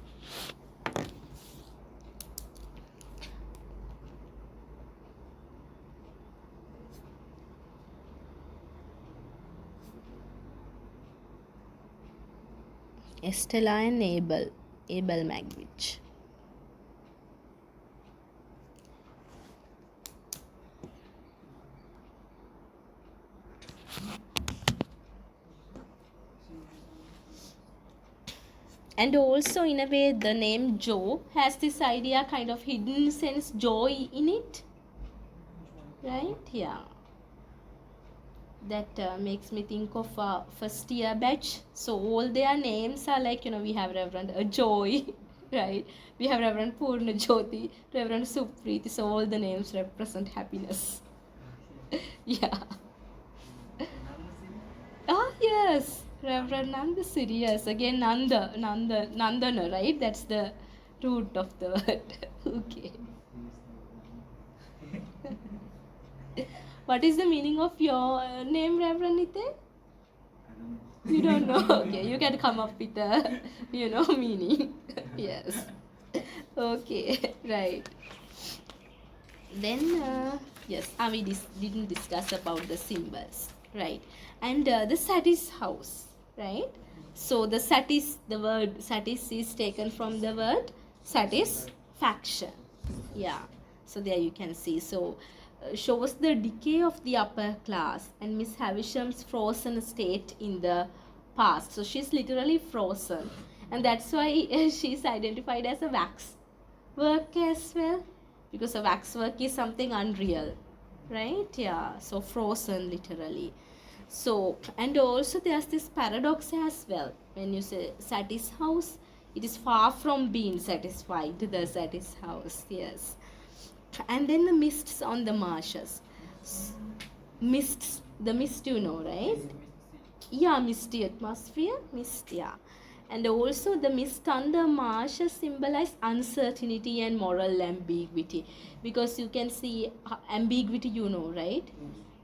Estella and Abel. Abel Magwitch. And also, in a way, the name Joe has this idea, kind of hidden sense, joy in it. Right? Yeah. That makes me think of first year batch. So all their names are like, you know, we have Reverend Joy, right? We have Reverend Purna Jyoti, Reverend Supriti. So all the names represent happiness. Yeah. Ah, yes. Reverend Nanda Siri, yes. Again, Nandana, right? That's the root of the word. Okay. What is the meaning of your name, Reverend Nite? You don't know? Okay, you can come up with a, you know, meaning. Yes. Okay, right. Then, yes, we didn't discuss about the symbols, right? And the satis house, right? So the satis, the word satis is taken from the word satisfaction. Yeah. So there you can see. So shows the decay of the upper class and Miss Havisham's frozen state in the past. So she's literally frozen. And that's why she's identified as a wax work as well, because a wax work is something unreal, right? Yeah, so frozen literally. So, and also there's this paradox as well. When you say Satis house, it is far from being satisfied, the Satis house, yes. And then the mists on the marshes. Mists, the mist, you know, right? Yeah, misty atmosphere, mist, yeah. And also the mist on the marshes symbolize uncertainty and moral ambiguity, because you can see ambiguity, you know, right?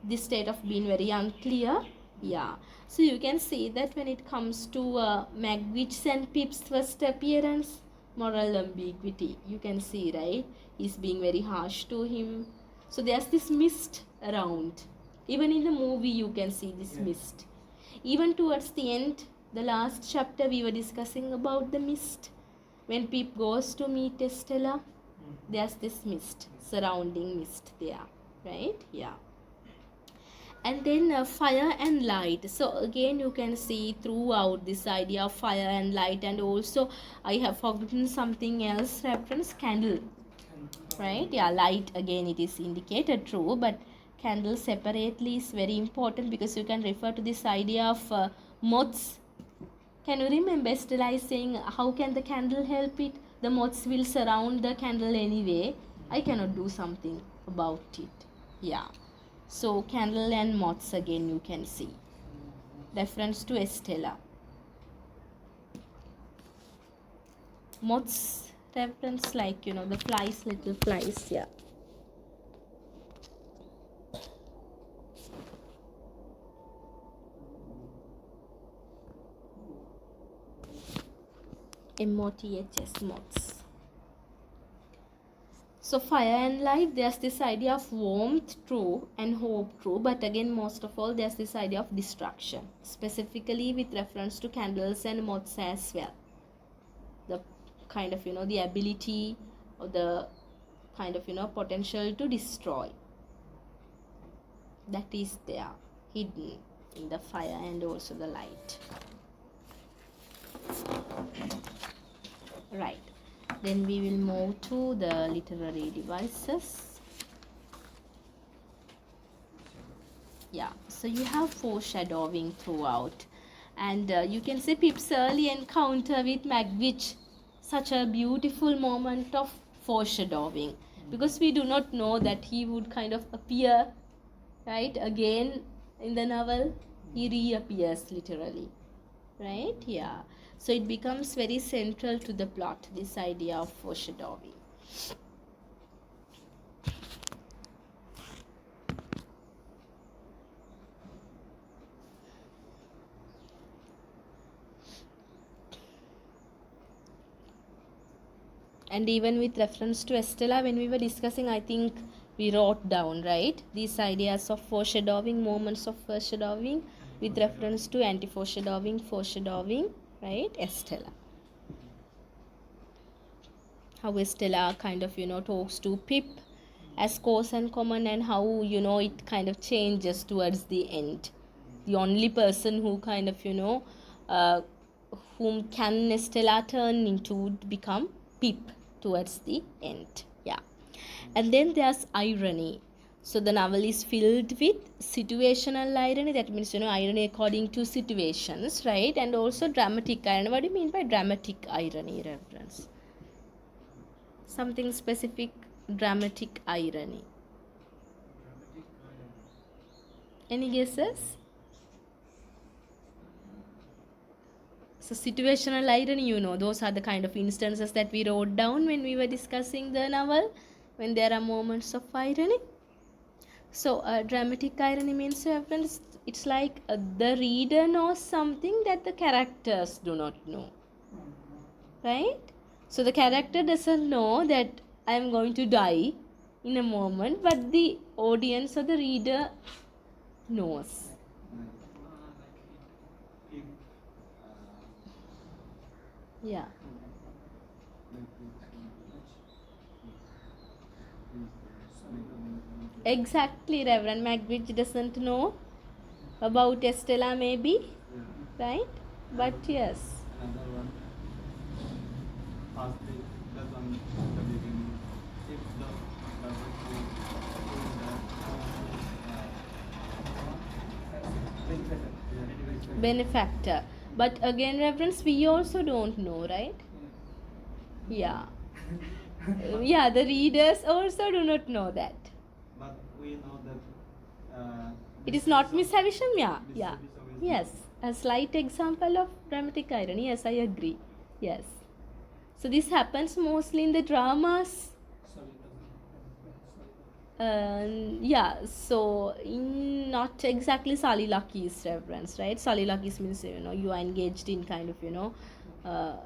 This state of being very unclear, yeah. So you can see that when it comes to Magwitch's and Pip's first appearance, moral ambiguity, you can see, right? He's being very harsh to him. So there's this mist around. Even in the movie you can see this mist. Even towards the end, the last chapter we were discussing about the mist. When Pip goes to meet Estella, there's this mist, surrounding mist there, right? Yeah. And then fire and light. So again you can see throughout this idea of fire and light, and also I have forgotten something else reference, candle, right? Yeah, light again it is indicated, true, but candle separately is very important, because you can refer to this idea of moths. Can you remember Stella is saying, how can the candle help it? The moths will surround the candle anyway. I cannot do something about it. Yeah. So candle and moths again you can see. Reference to Estella. Moths reference like, you know, the flies, little flies, yeah. MOTHS, moths. So fire and light, there's this idea of warmth, true, and hope, true, but again most of all there's this idea of destruction, specifically with reference to candles and moths as well. The kind of, you know, the ability or the kind of, you know, potential to destroy, that is there, hidden in the fire and also the light. Right. Then we will move to the literary devices. Yeah, so you have foreshadowing throughout, and you can see Pip's early encounter with Magwitch, such a beautiful moment of foreshadowing, because we do not know that he would kind of appear, right, again in the novel. He reappears literally, right? Yeah. So it becomes very central to the plot, this idea of foreshadowing. And even with reference to Estella, when we were discussing, I think we wrote down, right, these ideas of foreshadowing, moments of foreshadowing with reference to anti-foreshadowing, foreshadowing, right, Estella. How Estella kind of, you know, talks to Pip as coarse and common, and how, you know, it kind of changes towards the end. The only person who kind of, you know, whom can Estella turn into would become Pip towards the end. Yeah. And then there's irony. So the novel is filled with situational irony. That means, you know, irony according to situations, right? And also dramatic irony. What do you mean by dramatic irony reference? Something specific, dramatic irony. Any guesses? So situational irony, you know, those are the kind of instances that we wrote down when we were discussing the novel, when there are moments of irony. So dramatic irony means, it's like the reader knows something that the characters do not know, right? So the character doesn't know that I am going to die in a moment, but the audience or the reader knows. Yeah. Exactly, Reverend Magwitch doesn't know about Estella, maybe, right? But yes. Another one, asked it just on the beginning if the lover to Benefactor. But again, reference, we also don't know, right? Yeah. Yeah, the readers also do not know that. but we know that It is not Miss Havisham, yeah. Miss Yeah. Havisham is Yes. A slight example of dramatic irony. Yes, I agree. Yes. So this happens mostly in the dramas. Yeah, so in not exactly Salilakis reference, right? Salilakis means, you are engaged in kind of, uh,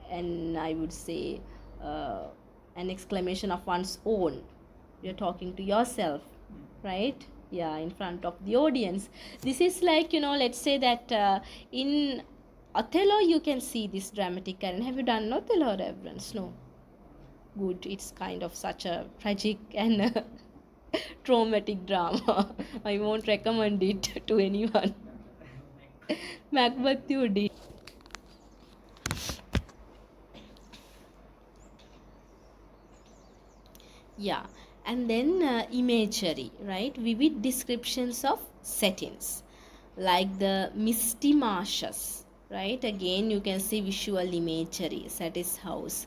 and I would say an exclamation of one's own. You're talking to yourself, right? Yeah, in front of the audience. This is like, let's say that in Othello you can see this dramatic and have you done Othello reference? No. Good, it's kind of such a tragic and traumatic drama. I won't recommend it to anyone. Macbeth you did. Yeah, and then imagery, right? Vivid descriptions of settings like the misty marshes, right? Again, you can see visual imagery, that is house.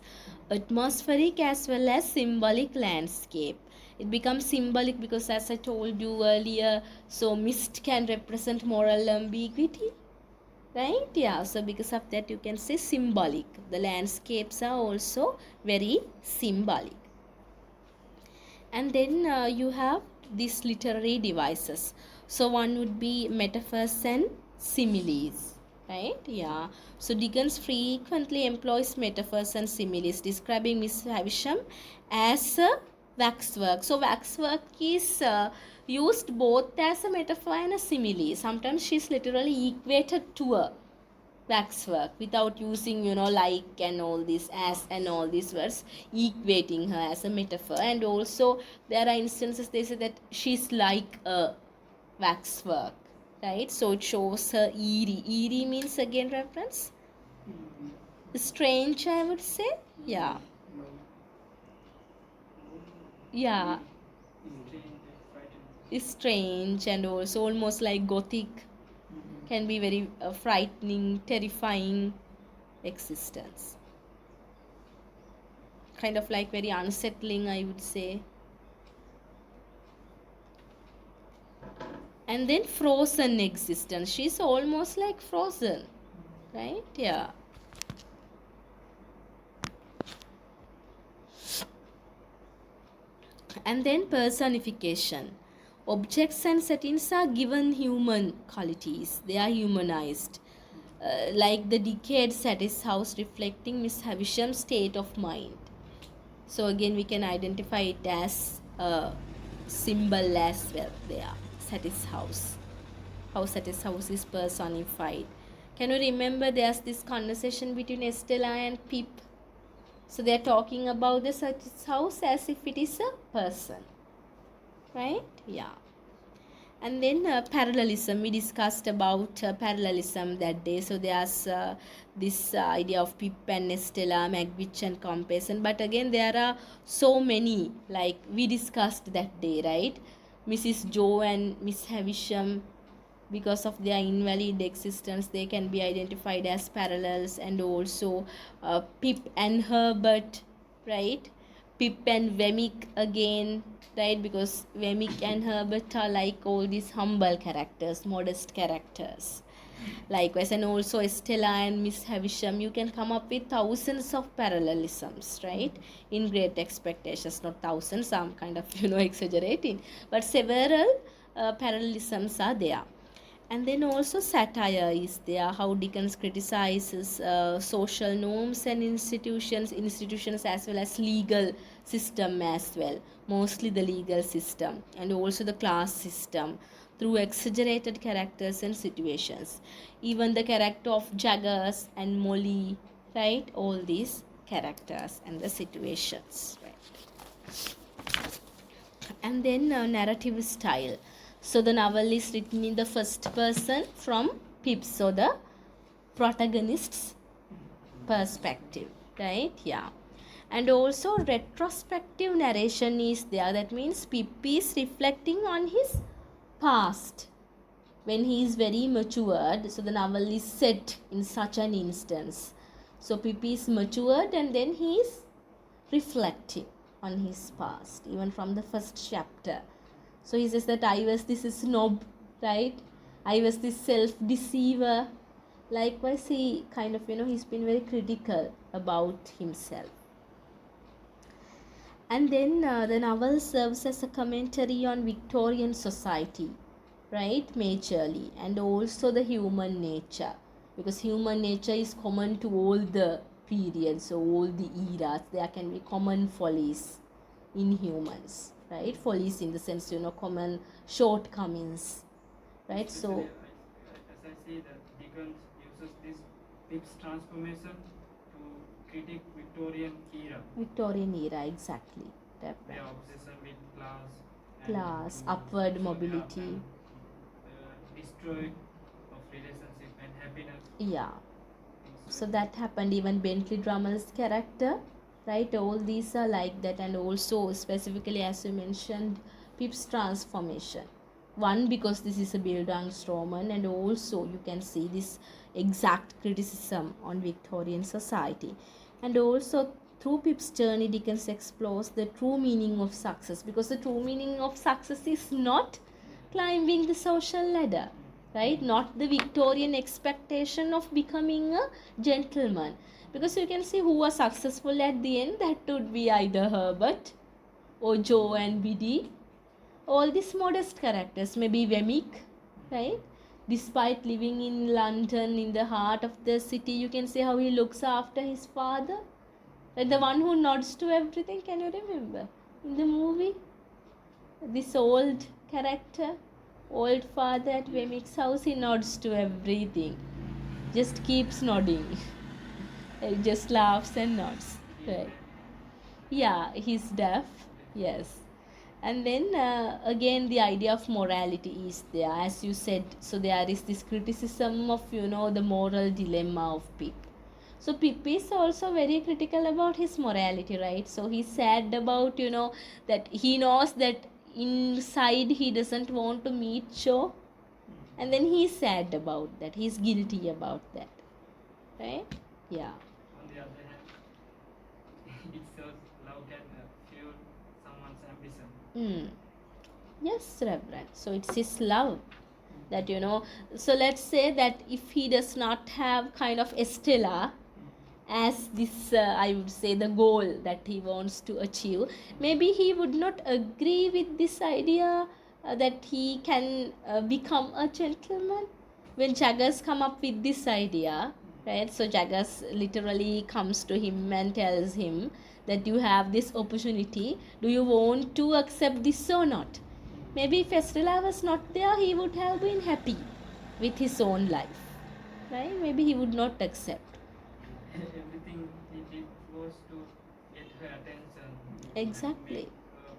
Atmospheric as well as symbolic landscape. It becomes symbolic because, as I told you earlier, so mist can represent moral ambiguity, right? Yeah, so because of that, you can say symbolic. The landscapes are also very symbolic. And then you have these literary devices. So one would be metaphors and similes, right? Yeah, so Dickens frequently employs metaphors and similes describing Miss Havisham as a waxwork. So waxwork is used both as a metaphor and a simile. Sometimes she's literally equated to a waxwork without using like and all this, as and all these words, equating her as a metaphor. And also there are instances they say that she's like a waxwork, right? So it shows her eerie means, again, reference, strange, I would say. Yeah, yeah, is strange and also almost like gothic, can be very frightening, terrifying existence, kind of like very unsettling, I would say. And then frozen existence, she's almost like frozen, right? Yeah. And then personification, objects and settings are given human qualities, they are humanized, like the decayed at his house reflecting Miss Havisham's state of mind. So again we can identify it as a symbol as well there. Satis house, how Satis house is personified. Can you remember there's this conversation between Estella and Pip? So they are talking about the Satis house as if it is a person, right? Yeah. And then parallelism, we discussed about parallelism that day. So there's this idea of Pip and Estella, Magwitch and Compassion. But again there are so many, like we discussed that day, right? Mrs. Joe and Miss Havisham, because of their invalid existence, they can be identified as parallels. And also Pip and Herbert, right? Pip and Wemmick again, right? Because Wemmick and Herbert are like all these humble characters, modest characters. Likewise, and also Estella and Miss Havisham, you can come up with thousands of parallelisms, right? In Great Expectations, not thousands, I'm kind of exaggerating, but several parallelisms are there. And then also satire is there, how Dickens criticizes social norms and institutions as well as legal system as well, mostly the legal system and also the class system, through exaggerated characters and situations. Even the character of Jaggers and Molly, right? All these characters and the situations, right? And then narrative style. So the novel is written in the first person from Pip, so the protagonist's perspective, right? Yeah. And also retrospective narration is there. That means Pippi is reflecting on his past when he is very matured. So the novel is set in such an instance. So Pippi is matured and then he is reflecting on his past, even from the first chapter. So he says that I was this snob, right? I was this self-deceiver. Likewise, he kind of, he's been very critical about himself. And then the novel serves as a commentary on Victorian society, right? Majorly, and also the human nature, because human nature is common to all the periods, so all the eras. There can be common follies in humans, right? Follies in the sense, common shortcomings, right? So, As I see that Dickens uses this Pip's transformation to critique Victorian era, exactly. their obsession with class, Class, to upward show mobility. destroy of relationship and happiness. Yeah. So that happened. Even Bentley Drummond's character, right? All these are like that, and also specifically, as you mentioned, Pip's transformation. One, because this is a Bildungsroman, and also you can see this exact criticism on Victorian society. And also through Pip's journey, Dickens explores the true meaning of success, because the true meaning of success is not climbing the social ladder, right? Not the Victorian expectation of becoming a gentleman, because you can see who was successful at the end. That would be either Herbert or Joe and Biddy, all these modest characters, maybe Wemmick, right? Despite living in London, in the heart of the city, you can see how he looks after his father, right? The one who nods to everything. Can you remember in the movie? This old character, old father at Wemmick's house, he nods to everything, just keeps nodding. He just laughs and nods, right? Yeah, he's deaf, yes. And then again, the idea of morality is there, as you said. So there is this criticism of, the moral dilemma of Pip. So Pip is also very critical about his morality, right? So he's sad about, that he knows that inside he doesn't want to meet Joe, and then he's sad about that. He's guilty about that, right? Yeah. On the other hand, it shows love can fuel someone's ambition. Mm. Yes, Reverend. So it's his love that, so let's say that if he does not have kind of Estella as this, I would say, the goal that he wants to achieve, maybe he would not agree with this idea that he can become a gentleman. When Jaggers come up with this idea, right? So Jaggers literally comes to him and tells him that you have this opportunity. Do you want to accept this or not? Maybe if Estella was not there, he would have been happy with his own life, right? Maybe he would not accept. Everything he did was to get her attention. Exactly.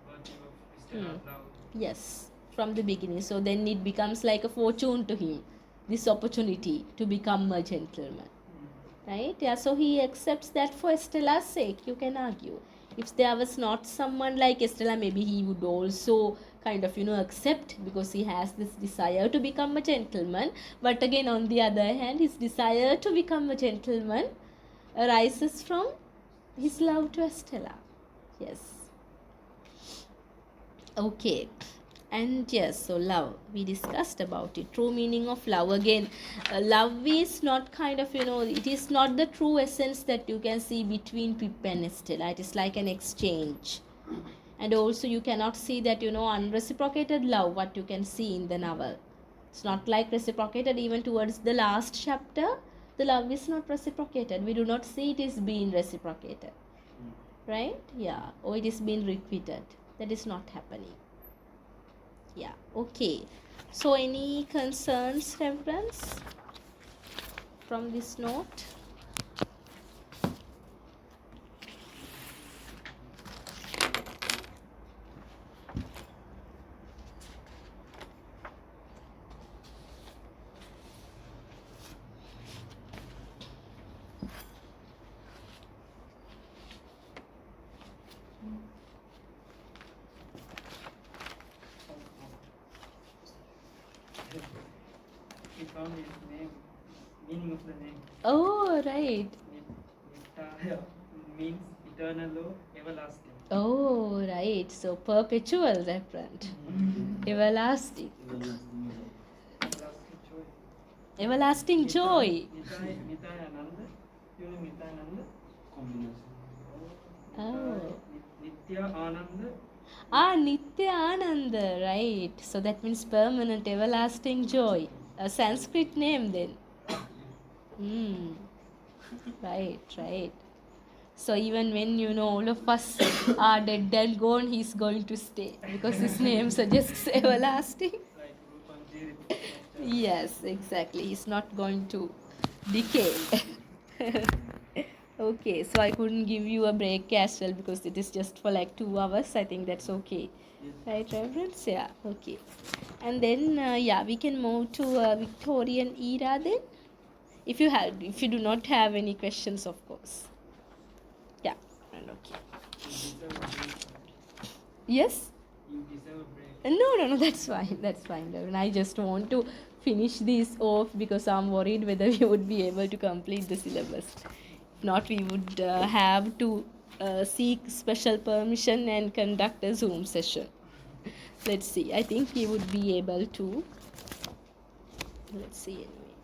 Virtue of Stella's love. Yes, from the beginning. So then it becomes like a fortune to him, this opportunity to become a gentleman, right? Yeah, so he accepts that for Estella's sake. You can argue, if there was not someone like Estella, maybe he would also kind of, accept, because he has this desire to become a gentleman. But again, on the other hand, his desire to become a gentleman arises from his love to Estella. Yes. Okay. And yes, so love, we discussed about it. True meaning of love. Again, love is not kind of, it is not the true essence that you can see between Pip and Estella. It is like an exchange. And also you cannot see that, unreciprocated love, what you can see in the novel. It's not like reciprocated. Even towards the last chapter, the love is not reciprocated. We do not see it is being reciprocated, right? Yeah, or it is being repeated. That is not happening. Yeah, okay. So any concerns, reference from this note? We found his name, meaning of the name. Oh, right. Nittaya means eternal or everlasting. Oh, right. So perpetual, reverend. Everlasting. Everlasting joy. Everlasting joy. Nittaya Ananda. You know Nittaya Ananda? Combination. Oh. Nitya Ananda. Ah, Nitya Ananda, right. So that means permanent, everlasting joy. A Sanskrit name then. Right, right. So even when all of us are dead and gone, he's going to stay because his name suggests everlasting. Like Rupanjiri. Yes, exactly. He's not going to decay. Okay, so I couldn't give you a break as well because it is just for like 2 hours. I think that's okay. Right, reverends? Yeah, okay. And then, we can move to Victorian era then. If you do not have any questions, of course. Yeah, and okay. You deserve a break. Yes? You deserve a break. No, that's fine. That's fine, Darren. I just want to finish this off because I'm worried whether we would be able to complete the syllabus. If not, we would have to seek special permission and conduct a Zoom session. Let's see. I think we would be able to. Let's see anyway.